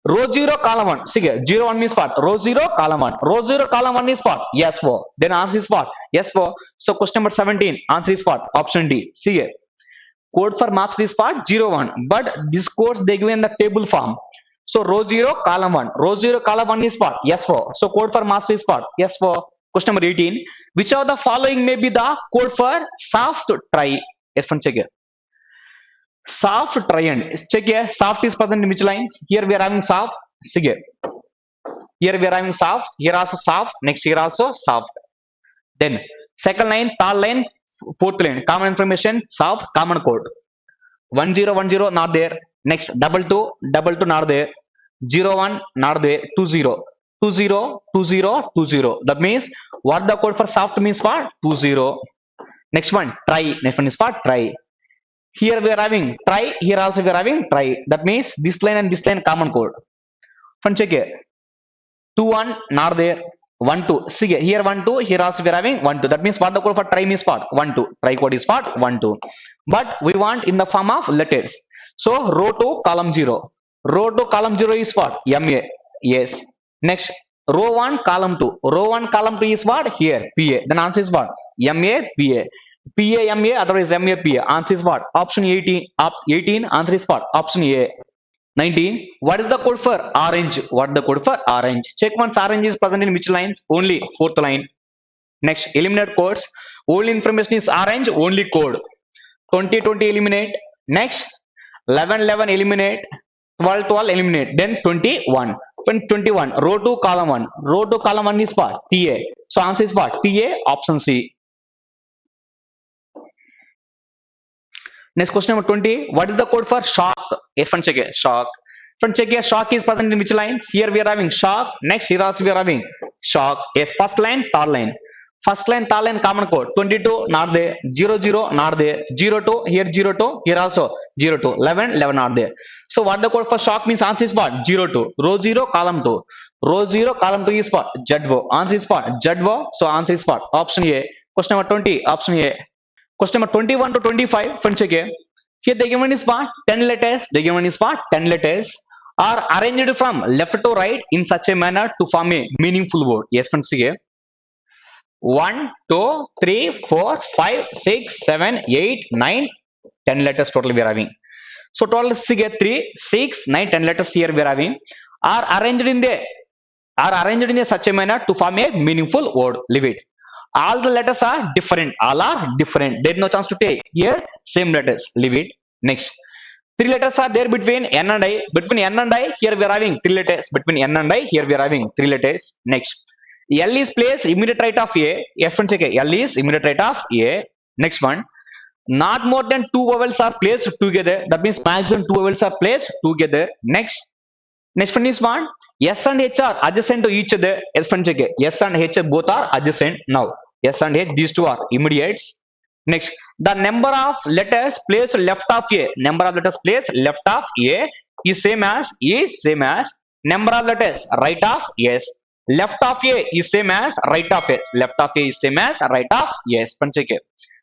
Row 0 column 1. Sige. 01 means what? Row 0 column 1. Row 0 column 1 is what? S4. Then answer is what? S4. So question number 17. Answer is what? Option D. Sige. Code for master is what? 01. But this codes they give in the table form. So row 0 column 1. Row 0 column 1 is what? S4. So code for master is what? S4. Question number 18. Which of the following may be the code for soft try? Yes, one check here. Soft triand. Check here. Soft is present in which lines? Here we are having soft. See here. Here we are having soft. Here also soft. Next here also soft. Then second line, third line, fourth line. Common information, soft, common code. 1010 not there. Next 2222 not there. 01 not there. 20 20. That means what the code for soft means for 20. Next one try. Next one is for try. Here we are having try. Here also we are having try. That means this line and this line common code. Fun check here. 21 not there. 12. See here 12. Here also we are having 12. That means what the code for try means what? 12. Try code is what? 12. But we want in the form of letters. So row 2 column 0. Row 2 column 0 is what? MA. Yes. Next row 1 column 2. Row 1 column 2 is what? Here PA. Then answer is what? MA PA. PA MA otherwise MA PA. Answer is what? Option 18. 18 answer is what? Option A. 19. What is the code for orange? What is the code for orange? Check once orange is present in which lines? Only fourth line. Next eliminate codes. Only information is orange. Only code. 20 eliminate. Next 11 eliminate. 12 eliminate. Then 21. When 21 row 2 column 1. Row 2 column 1 is what? TA. So answer is what? TA. Option C. Next question number 20. What is the code for shock? Yes, friend check here. Shock. Friend check here. Shock is present in which lines? Here we are having shock. Next here also we are having shock. Yes, first line, third line. First line, third line common code. 22 not there. 00 not there. 02 here 02. Here also 02. 11 not there. So what the code for shock means? Answer is what? 02. Row 0 column 2. Row 0 column 2 is what? ZO. Answer is what? ZO. So answer is what? Option A. Question number 20. Option A. Question number 21 to 25. Friends check here. Here the given is what? 10 letters. The given is what? 10 letters are arranged from left to right in such a manner to form a meaningful word. Yes, friends here. 1, 2, 3, 4, 5, 6, 7, 8, 9, 10 letters total we are having. So total 3, 6, 9, 10 letters here we are having are arranged in such a manner to form a meaningful word. Leave it. All the letters are different. All are different. There is no chance to take. Here, same letters. Leave it. Next. 3 letters are there between N and I. Between N and I, here we are having 3 letters. Between N and I, here we are having 3 letters. Next. L is placed immediate right of A. F1 check. L is immediate right of A. Next one. Not more than 2 vowels are placed together. That means maximum 2 vowels are placed together. Next one is one. S and H are adjacent to each other. Yes, friends, check it. S and H both are adjacent. Now, S and H, these two are immediates. Next, the number of letters placed left of A. Number of letters placed left of A is same as number of letters right of S. Left of A is same as right of S. Left of A is same as right of S. Friends, check it.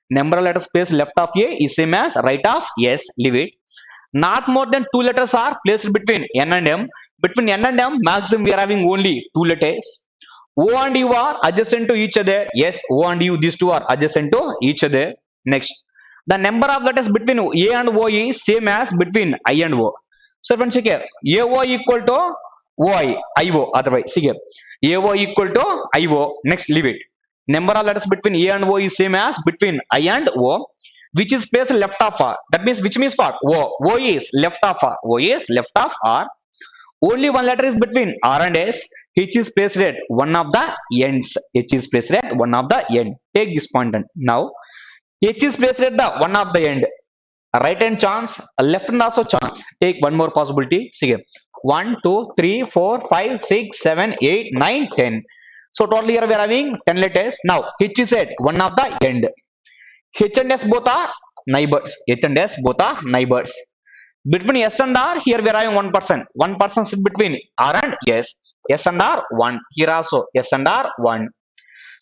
Number of letters placed left of A is same as right of S. Leave it. Not more than two letters are placed between N and M. Between N and M, maximum we are having only two letters. O and U are adjacent to each other. Yes, O and U, these two are adjacent to each other. Next, the number of letters between A and O is same as between I and O. So friends, check here. AO equal to OI, IO. Otherwise, see here. AO equal to IO. Next, leave it. Number of letters between A and O is same as between I and O, which is placed left of R. That means which means what? O. O is left of R. O is left of R. Only one letter is between R and S. H is placed at one of the ends. H is placed at one of the end. Take this point now. H is placed at the one of the end. Right hand chance, left hand also chance. Take one more possibility. See here. 1, 2, 3, 4, 5, 6, 7, 8, 9, 10. So total here we are having 10 letters. Now H is at one of the end. H and S both are neighbors. H and S both are neighbors. Between S and R, here we are having one person. One person is between R and S. S and R, 1. Here also, S and R, 1.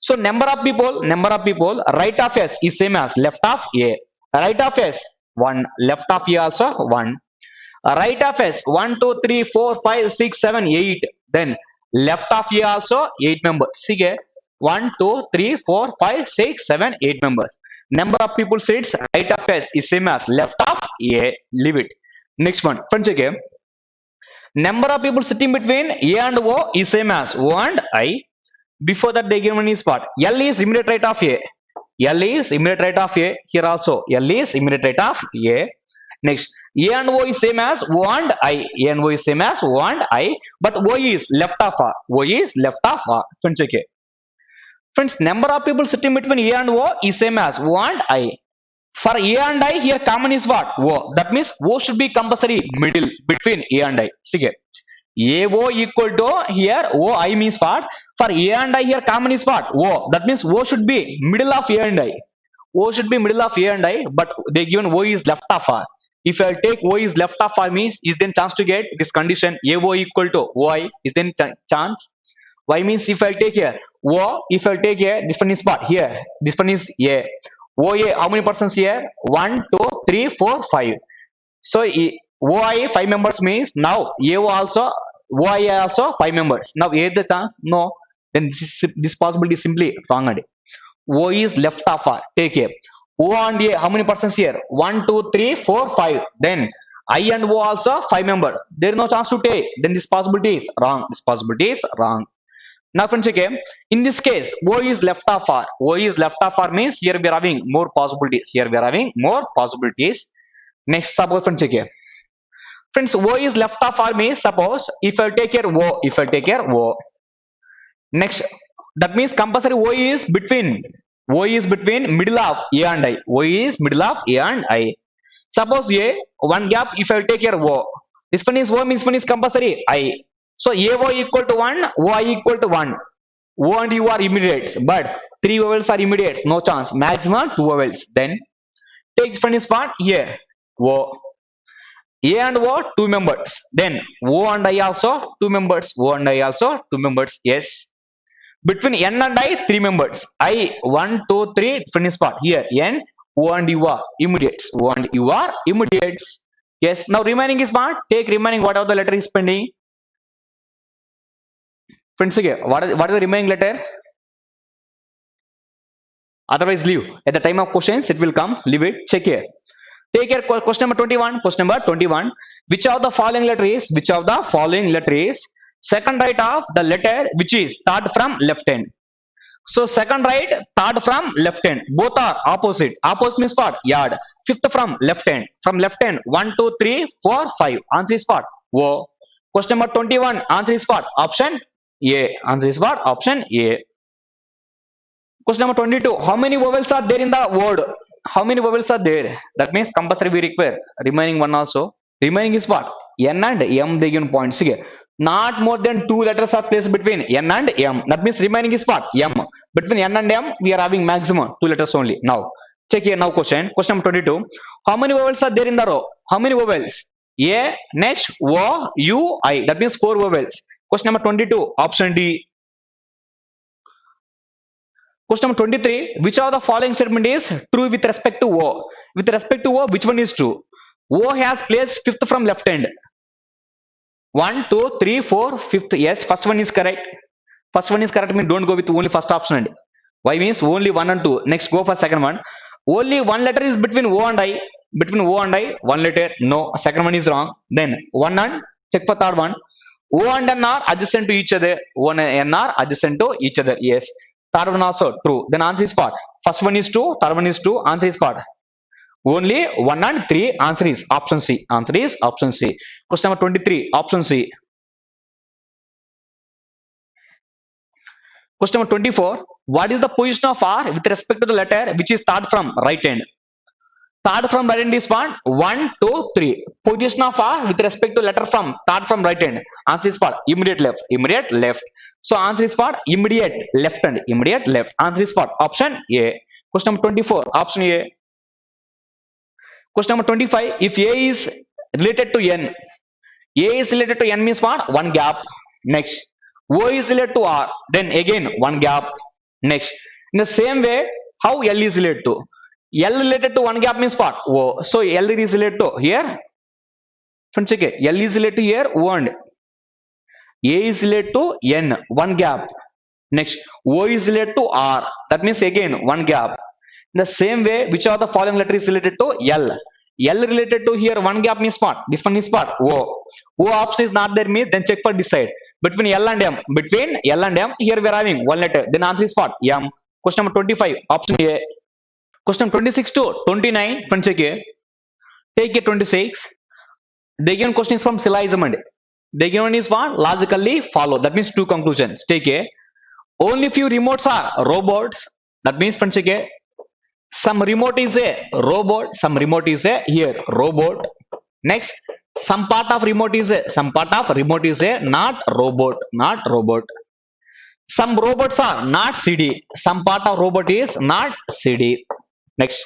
So number of people, right of S is same as left of A. Right of S, 1. Left of A also, 1. Right of S, 1, 2, 3, 4, 5, 6, 7, 8. Then left of A also, 8 members. See here, 1, 2, 3, 4, 5, 6, 7, 8 members. Number of people sits right of S is same as left of A. Leave it. Next one, friends, again. Number of people sitting between A and O is same as O and I. Before that, they given is what? L is immediate right of A. L is immediate right of A. Here also, L is immediate right of A. Next, A and O is same as O and I. A and O is same as O and I. But O is left of A. O is left of A. Friends, okay. Friends, number of people sitting between A and O is same as O and I. For A and I, here common is what? O. That means O should be compulsory middle between A and I. See here. AO equal to here OI means what? For A and I, here common is what? O. That means O should be middle of A and I. O should be middle of A and I, but they given O is left of R. If I take O is left of R means is then chance to get this condition AO equal to OI is then chance. Y means if I take here O, if I take here this one is what? Here this one is A. OA, how many persons here? 1, 2, 3, 4, 5. So OI 5 members means now AO also OI also 5 members. Now A the chance? No. Then this possibility is simply wrong. O is left of R. Take care. O and A, how many persons here? 1, 2, 3, 4, 5. Then I and O also 5 members. There is no chance to take. Then this possibility is wrong. This possibility is wrong. Now friends, okay, in this case, O is left of R. O is left of R means here we are having more possibilities. Here we are having more possibilities. Next, suppose friends, okay. Friends, O is left of R means suppose if I take here O, if I take here O. Next, that means compulsory O is between middle of A and I. O is middle of A and I. Suppose A, one gap if I take here O. This one is O means one is compulsory I. So AO equal to 1, OI equal to 1. O and U are immediates, but 3 vowels are immediates, no chance. Maximum 2 vowels. Then take this one is part here. O. A and O 2 members. Then O and I also 2 members. O and I also 2 members. Yes. Between N and I 3 members. I 1, 2, 3 finish part here. N, O and U are immediates. O and U are immediates. Yes. Now remaining is part. Take remaining whatever the letter is pending. Friends, okay, what is the remaining letter? Otherwise, leave. At the time of questions, it will come. Leave it. Check here. Take here question number 21. Question number 21. Which of the following letter is? Which of the following letter is second right of the letter which is third from left hand? So second right, third from left hand. Both are opposite. Opposite means what? Yard. Fifth from left hand. From left hand. 1, 2, 3, 4, 5. Answer is what? O. Question number 21. Answer is what? Option A. Answer is what? Option A. Question number 22. How many vowels are there in the word? How many vowels are there? That means compulsory we require remaining one also. Remaining is what? N and M they given points here. Not more than two letters are placed between N and M. That means remaining is what? M. Between N and M, we are having maximum two letters only. Now, check here now question. Question number 22. How many vowels are there in the row? How many vowels? A, next, O, U, I. That means four vowels. Question number 22. Option D. Question number 23. Which of the following statement is true with respect to O? With respect to O, which one is true? O has placed fifth from left hand. 1, 2, 3, 4, fifth. Yes, first one is correct. First one is correct means don't go with only first option. Why means only 1 and 2. Next go for second one. Only one letter is between O and I. Between O and I, one letter. No, second one is wrong. Then 1 and check for third one. O and N are adjacent to each other. O and N are adjacent to each other. Yes. Third one also true. Then answer is what? First one is true. Third one is true. Answer is what? Only 1 and 3. Answer is option C. Answer is option C. Question number 23. Option C. Question number 24. What is the position of R with respect to the letter which is start from right hand? Start from right hand is what? 1, 2, 3. Position of R with respect to letter from start from right hand. Answer is what? Immediate left. Immediate left. So answer is what? Immediate left hand. Immediate left. Answer is what? Option A. Question number 24. Option A. Question number 25. If A is related to N, A is related to N means what? One gap. Next. O is related to R. Then again one gap. Next. In the same way, how L is related to? L related to one gap means what? O. So L is related to here. Friends, check it. L is related to here. O and A is related to N. One gap. Next. O is related to R. That means again one gap. In the same way, which are the following letter is related to L? L related to here one gap means what? This one is what? O. O option is not there means then check for this side. Between L and M. Between L and M, here we are having one letter. Then answer is what? M. Question number 25. Option A. Question 26 to 29. Friends, check here. Take a 26. The given question is from syllogism and the given is what? Logically follow. That means two conclusions. Take a. Only few remotes are robots. That means friends, check here. Some remote is a robot. Some remote is a here robot. Next, some part of remote is a not robot. Not robot. Some robots are not CD. Some part of robot is not CD. Next,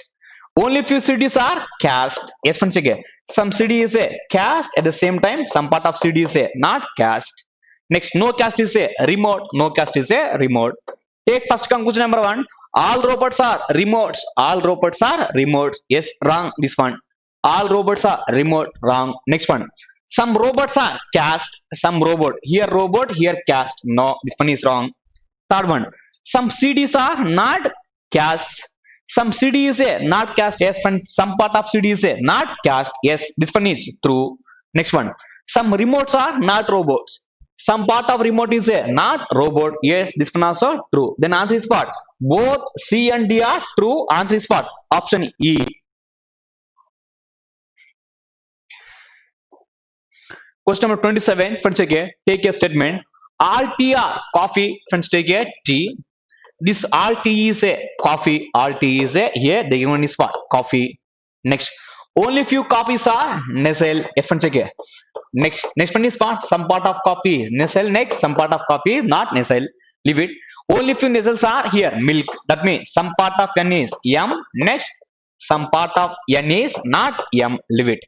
only few CDs are cast. Yes, friends, again. Some CD is a cast at the same time. Some part of CD is a not cast. Next, no cast is a remote. No cast is a remote. Take first conclusion number 1. All robots are remotes. All robots are remotes. Yes, wrong. This one. All robots are remote. Wrong. Next one. Some robots are cast. Some robot. Here robot. Here cast. No, this one is wrong. Third one. Some CDs are not cast. Some CD is a not cast. Yes, friend. Some part of CD is a not cast. Yes, this one is true. Next one. Some remotes are not robots. Some part of remote is a not robot. Yes, this one also true. Then answer is what? Both C and D are true. Answer is what? Option E. Question number 27. Friends, again, take a statement. All tea are coffee. Friends, take a tea. This all tea is a coffee. All tea is a here. The given is what? Coffee. Next. Only few coffees are Nestle. Yes, friends, again. Next one is what? Some part of coffee is Nestle. Next, some part of coffee is not Nestle. Leave it. Only few Nestles are here. Milk. That means some part of N is M. Next, some part of N is not M. Leave it.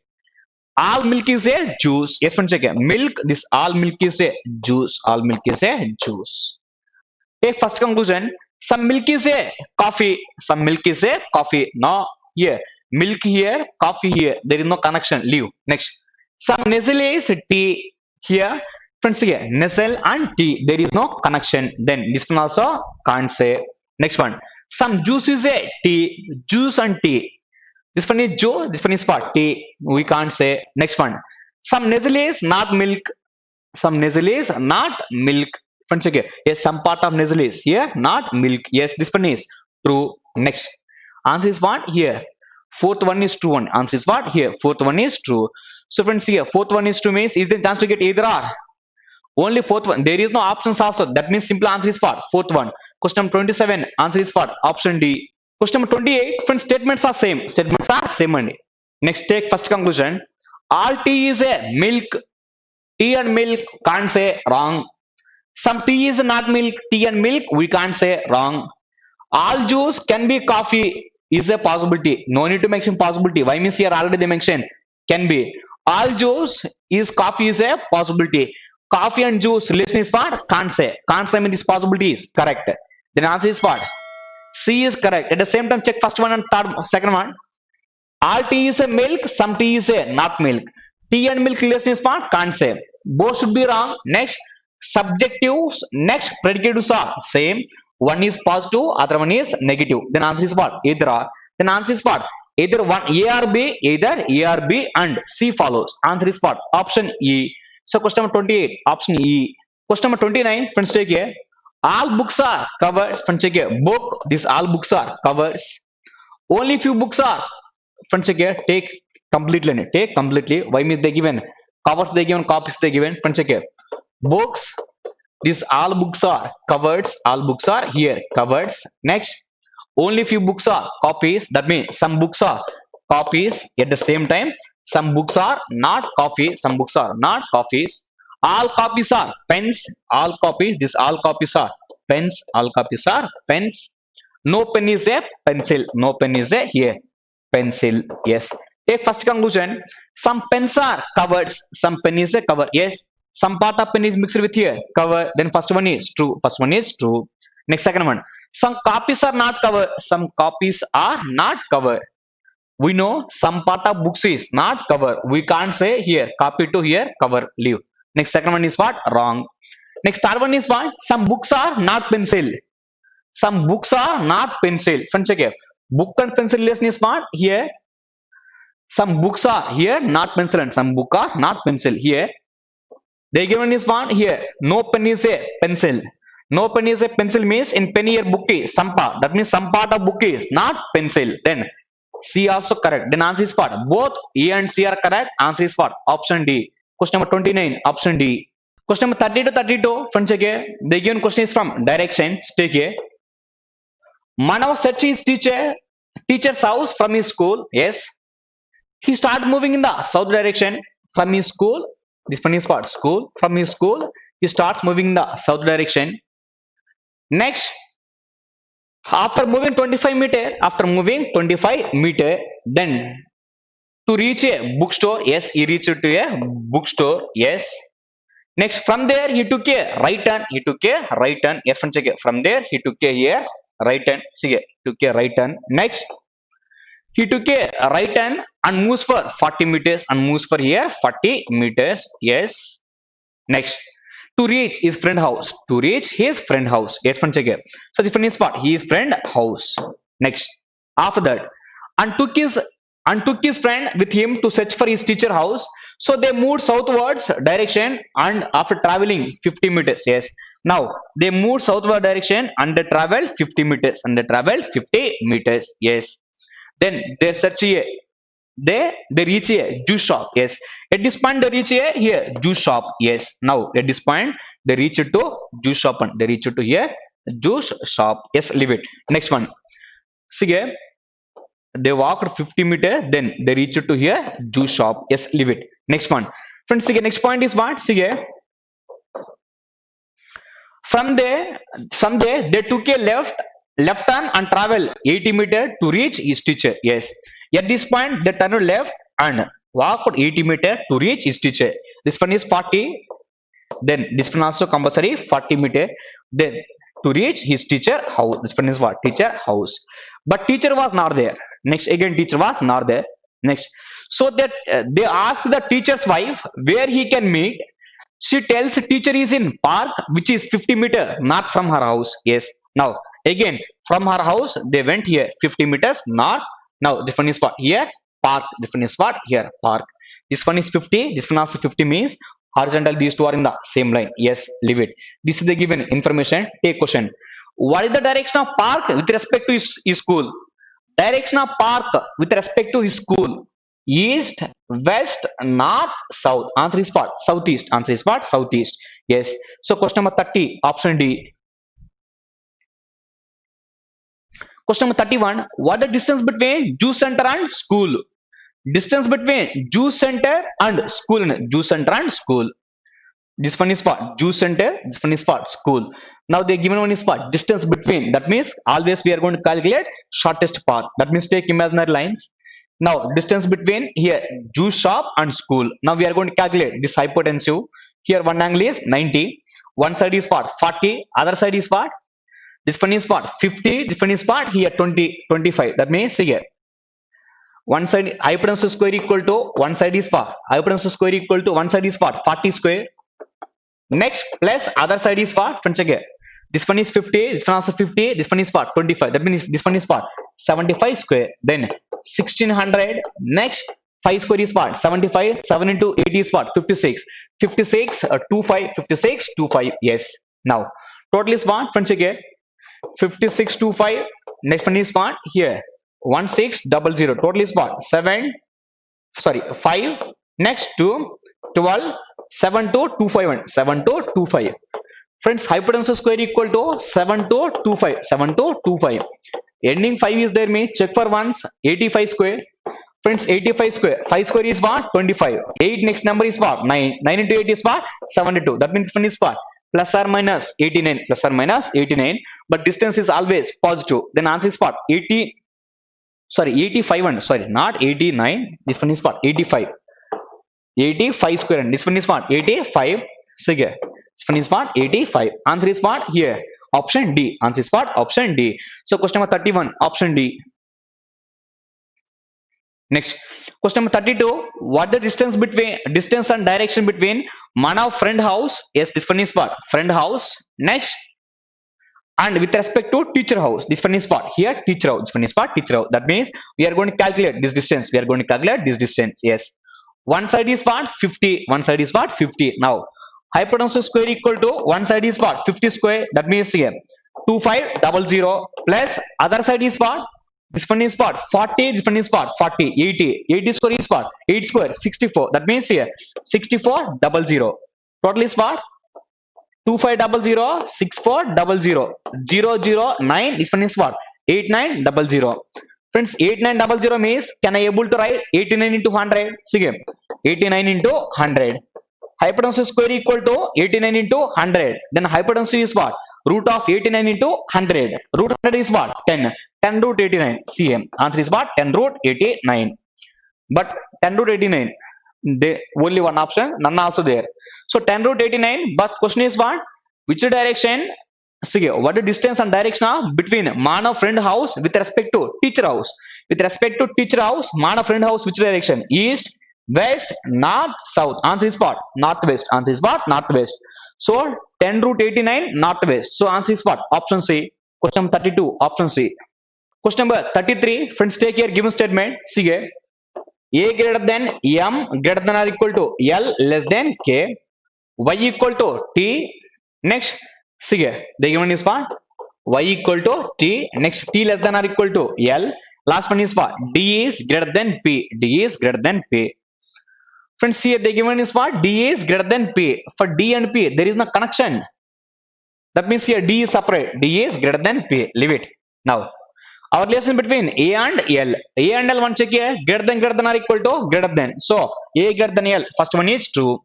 All milk is a juice. Yes, friends, again. Milk. This all milk is a juice. All milk is a juice. Take first conclusion. Some milk is a coffee. Some milk is a coffee. No, here. Milk here, coffee here. There is no connection. Leave. Next. Some Nestle is tea. Here. Friends, here. Nestle and tea. There is no connection. Then this one also can't say. Next one. Some juice is a tea. Juice and tea. This one is Joe. This one is what? Tea. We can't say. Next one. Some Nestle is not milk. Some Nestle is not milk. Friends, again. Yes, some part of Nestle is here, not milk. Yes, this one is true. Next. Answer is what? Here. Fourth one is true one. Answer is what? Here. Fourth one is true. So friends, here. Fourth one is true means is the chance to get either or. Only fourth one. There is no options also. That means simple answer is what? Fourth one. Question number 27. Answer is what? Option D. Question number 28. Friends, statements are same. Statements are same only. Next, take first conclusion. All tea is a milk. Tea and milk, can't say wrong. Some tea is not milk, tea and milk, we can't say wrong. All juice can be coffee is a possibility. No need to mention possibility. Why means here already they mentioned can be. All juice is coffee is a possibility. Coffee and juice relation is what? Can't say. Can't say means possibility is correct. Then answer is what? C is correct. At the same time, check first one and second one. All tea is a milk, some tea is a not milk. Tea and milk relation is what? Can't say. Both should be wrong. Next, subjectives, next predicatives are same. One is positive, other one is negative. Then answer is what? Either or. Then answer is what? Either one A or B, either A or B and C follows. Answer is what? Option E. So question number 28, option E. Question number 29, friends take here. All books are covers. Friends check here. Book, these all books are covers. Only few books are friends check here. Take completely. Take completely. Why means they given covers they given copies they given. Friends check here. Books. These all books are covers. All books are here covers. Next, only few books are copies. That means some books are copies. At the same time, some books are not copies. Some books are not copies. All copies are pens. All copies. These all copies are pens. All copies are pens. No pen is a pencil. No pen is a here pencil. Yes. Take first conclusion. Some pens are covered. Some pen is a cover. Yes. Some part of pen is mixed with here cover. Then first one is true. First one is true. Next second one. Some copies are not covered. Some copies are not covered. We know some part of books is not cover. We can't say here copy to here cover leave. Next second one is what? Wrong. Next third one is what? Some books are not pencil. Some books are not pencil. Friends check here. Book and pencil relation is what? Here. Some books are here not pencil and some book are not pencil. Here. They given is what? Here. No pen is a pencil. No pen is a pencil means in pen here book is some part. That means some part of book is not pencil. Then C also correct. Then answer is what? Both A and C are correct. Answer is what? Option D. Question number 29. Option D. Question number 30 to 32. Friends check here. The given question is from direction. Take here. Manav search his teacher's house from his school. Yes. He started moving in the south direction from his school. This one is what? School. From his school, he starts moving in the south direction. Next, after moving 25 meter, then to reach a bookstore, yes, he reached to a bookstore, yes. Next, from there he took a right turn. Yes, friends, check it. From there he took a here right turn. See, took a right turn. Next, he took a right turn and moves for 40 meters and moves for here 40 meters. Yes. Next, to reach his friend house. Yes, friend, check it. So the friend is what? His friend house. Next, after that, and took his friend with him to search for his teacher house. So they moved southwards direction and after traveling 50 meters. Yes. Now they moved southward direction and they traveled 50 meters. Yes. Then they search here. They reach a juice shop. Yes. At this point they reach a here juice shop. Yes. Now at this point they reach to juice shop and they reach to here juice shop. Yes. Leave it. Next one. See here. They walked 50 meters. Then they reach to here juice shop. Yes. Leave it. Next one. Friends. See here. Next point is what? See here. From there they took a left turn and travel 80 meters to reach his teacher. Yes. At this point, they turned left and walked 80 meters to reach his teacher. This one is 40. Then this one also compulsory 40 meters. Then to reach his teacher house. This one is what? Teacher house. But teacher was not there. Next, again teacher was not there. Next. So that they ask the teacher's wife where he can meet. She tells teacher is in park which is 50 meters, not from her house. Yes. Now again from her house they went here 50 meters not. Now this one is what? Here park. This one is what? Here park. This one is 50. This one also 50 means horizontal. These two are in the same line. Yes. Leave it. This is the given information. Take question. What is the direction of park with respect to his school? Direction of park with respect to his school. East, west, north, south. Answer is what? Southeast. Answer is what? Southeast. Yes. So question number 30, option D. Question number 31. What is the distance between juice center and school? Distance between juice center and school. This one is what? Jew center. This one is what? School. Now they given one is what? Distance between. That means always we are going to calculate shortest path. That means take imaginary lines. Now distance between here Jew shop and school. Now we are going to calculate this hypotenuse. Here one angle is 90. One side is what? 40. Other side is what? This one is what? 50. This one is what? Here 20, 25. That means here one side hypotenuse square equal to one side is what? Hypotenuse square equal to one side is what? 40 square. Next plus other side is what? Friends again. This one is 50. This one also 50. This one is what? 25. That means this one is what? 75 square. Then 1600. Next 5 square is what? 75. 7 into 8 is what? 56. 56 25. 56 25. Yes. Now total is what? Friends again. 56 25. Next one is what? Here 1600. Total is what? 7. Sorry 5. Next 2. 12. 7 to 251. 7 to 25. Friends, hypotenuse square equal to 7 to 25. 7 to 25. Ending 5 is there, means check for once. 85 square. Friends, 85 square. 5 square is what? 25. 8 next number is what? 9. 9 into 8 is what? 72. That means one is what? Plus or minus 89. Plus or minus 89. But distance is always positive. Then answer is what? 80. Sorry, 85 and sorry, not 89. This one is what? 85. 85 square and this one is what? 85. So here, this one is what? 85. Answer is what? Here. Option D. Answer is what? Option D. So question number 31. Option D. Next. Question number 32. What the distance and direction between Manav friend house? Yes, this one is what? Friend house. Next. And with respect to teacher house, this one is what? Here teacher house. This one is what? Teacher house. That means we are going to calculate this distance. We are going to calculate this distance. Yes. One side is what? 50. One side is what? 50. Now, hypotenuse square equal to one side is what? 50 square. That means here 2500 plus other side is what? This one is what? 40. This one is what? 40. 80. 80 square is what? 8 square 64. That means here 6400. Total is what? 2500 6400 009. This one is what? 8900. Friends, 8900 means can I able to write 89 into 100? See 89 into 100. Hypotenuse square equal to 89 into 100. Then hypotenuse is what? Root of 89 into 100. Root 100 is what? 10. 10 root 89. CM. Answer is what? 10 root 89. But 10 root 89. They only one option. None also there. So 10 root 89. But question is what? Which direction? See, what the distance and direction of between Manav friend house with respect to teacher house? With respect to teacher house, Manav friend house, which direction? East, west, north, south. Answer is what? Northwest. Answer is what? Northwest. So 10 root 89 northwest. So answer is what? Option C. Question number 32. Option C. Question number 33. Friends, take here given statement. See, A greater than M greater than or equal to L less than K. Y equal to T. Next. See here, the given is what? Y equal to T. Next, T less than or equal to L. Last one is what? D is greater than P. D is greater than P. Friends, here the given is what? D is greater than P. For D and P, there is no connection. That means here D is separate. D is greater than P. Leave it. Now, our relation between A and L. A and L, one check here. Greater than or equal to greater than. So, A greater than L. First one is true.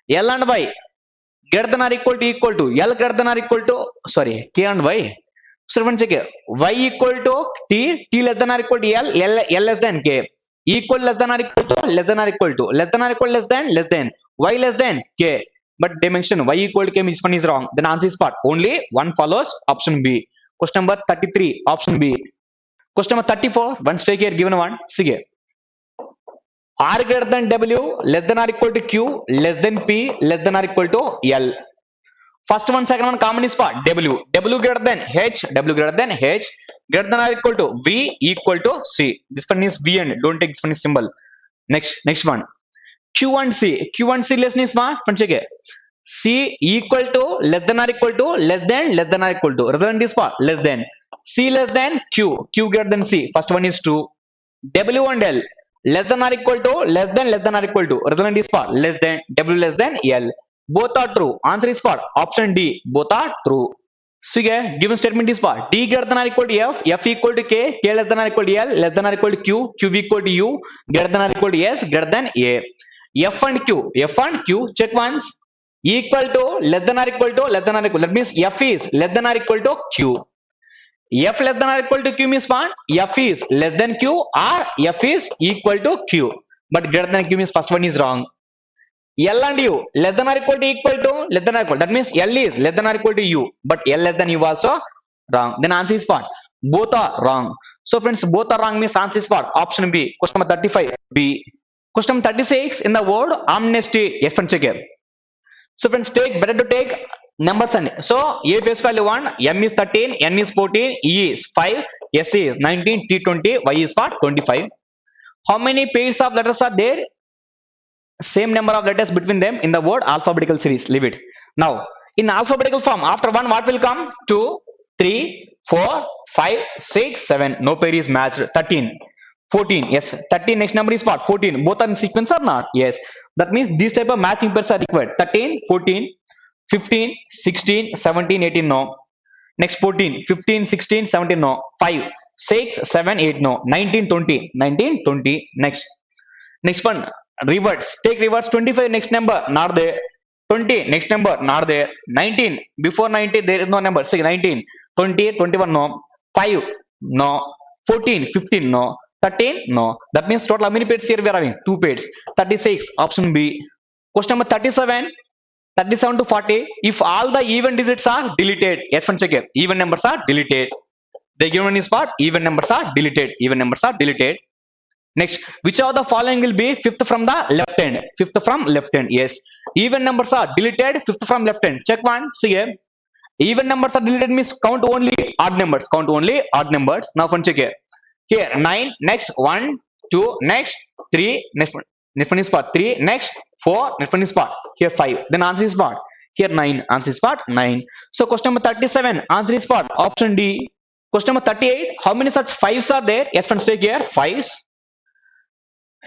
L and Y. Greater than or equal to L greater than or equal to sorry K and Y. So one check here. Y equal to T, T less than or equal to L less than K. Equal less than or equal to less than or equal to less than or equal less than Y less than K. But they mention Y equal to K means one is wrong. Then answer is what? Only one follows. Option B. Question number 33. Option B. Question number 34. One take here given one. See here. R greater than W less than or equal to Q less than P less than or equal to L. First one, second one common is what? W. W greater than H. W greater than H. Greater than or equal to V equal to C. This one is V and don't take this one is symbol. Next one. Q and C. Q and C relation is what? One check it. C equal to less than or equal to less than or equal to. Result is what? Less than. C less than Q. Q greater than C. First one is true. W and L. Less than or equal to less than or equal to. Result is what? Less than. W less than L. Both are true. Answer is what? Option D. Both are true. So here, given statement is what? D greater than or equal to F. F equal to K. K less than or equal to L. Less than or equal to Q. Q equal to U. Greater than or equal to S. Greater than A. F and Q. F and Q. Check once. equal to, less than or equal to, less than or equal. That means F is less than or equal to Q. F less than or equal to Q means what? F is less than Q or F is equal to Q. But greater than Q means first one is wrong. L and U less than or equal to less than or equal. That means L is less than or equal to U, but L less than U also wrong. Then answer is what? Both are wrong. So friends, both are wrong means answer is what? Option B. Question number 35 B. Question number 36 in the word amnesty. Yes, friends, check here. So friends, better to take numbers and so A face value 1, M is 13, N is 14, E is 5, S is 19, T 20, Y is what? 25. How many pairs of letters are there? Same number of letters between them in the word alphabetical series. Leave it. Now, in alphabetical form, after 1, what will come? 2, 3, 4, 5, 6, 7. No pair is matched. 13, 14. Yes, 13 next number is what? 14. Both are in sequence or not? Yes. That means these type of matching pairs are required. 13, 14, 15, 16, 17, 18. No. Next 14, 15, 16, 17. No. 5, 6, 7, 8. No. 19, 20. 19, 20. Next one. Reverts. Take reverts. 25 next number not there. 20 next number not there. 19 before 90 there is no number. Say 19, 20, 21 no. 5 no. 14, 15 no. 13 no. That means total how many pairs here we are having? 2 pairs. 36 option B. Question number 37. 37 to 40. If all the even digits are deleted. Yes, one check here. Even numbers are deleted. The given is what? Even numbers are deleted. Even numbers are deleted. Next, which of the following will be fifth from the left hand? Fifth from left hand. Yes. Even numbers are deleted. Fifth from left hand. Check one. See here. Even numbers are deleted means count only odd numbers. Count only odd numbers. Now one check here. Here 9. Next 1, 2. Next 3. Next one is what? 3. Next 4. Next one is what? Here 5. Then answer is what? Here 9. Answer is what? 9. So question number 37. Answer is what? Option D. Question number 38. How many such 5s are there? Yes, friends, take here. 5s.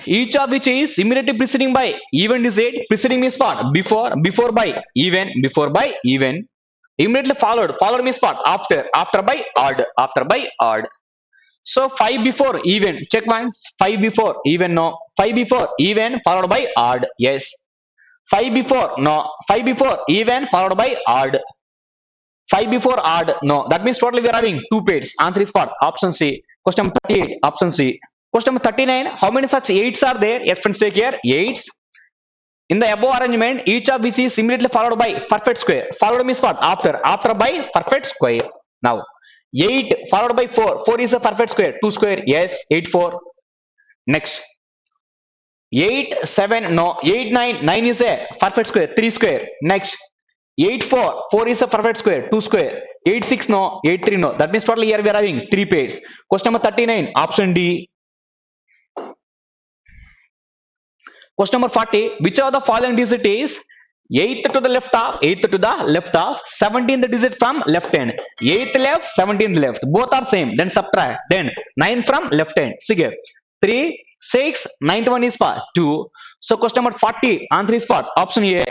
Each of which is immediately preceding by even digit. Preceding means what? Before by even. Before by even. Immediately followed. Followed means what? After. After by odd. After by odd. So 5 before even. Check once. 5 before even. No. 5 before even followed by odd. Yes. 5 before. No. 5 before even followed by odd. 5 before odd. No. That means totally we are having 2 pairs. Answer is what? Option C. Question number 38. Option C. Question number 39. How many such 8s are there? Yes, friends, take here. 8s. In the above arrangement, each of which is immediately followed by perfect square. Followed means what? After. After by perfect square. Now, 8 followed by 4. 4 is a perfect square. 2 square. Yes. 8, 4. Next. 8, 7. No. 8, 9. 9 is a perfect square. 3 square. Next. 8, 4. 4 is a perfect square. 2 square. 8, 6. No. 8, 3. No. That means totally here we are having 3 pairs. Question number 39. Option D. Question number 40. Which of the following digit is 8th to the left of, 8th to the left of, 17th digit from left hand. 8th left, 17th left. Both are same. Then subtract. Then 9 from left hand. See here. 3, 6, 9th one is what? 2. So question number 40. Answer is what? Option A.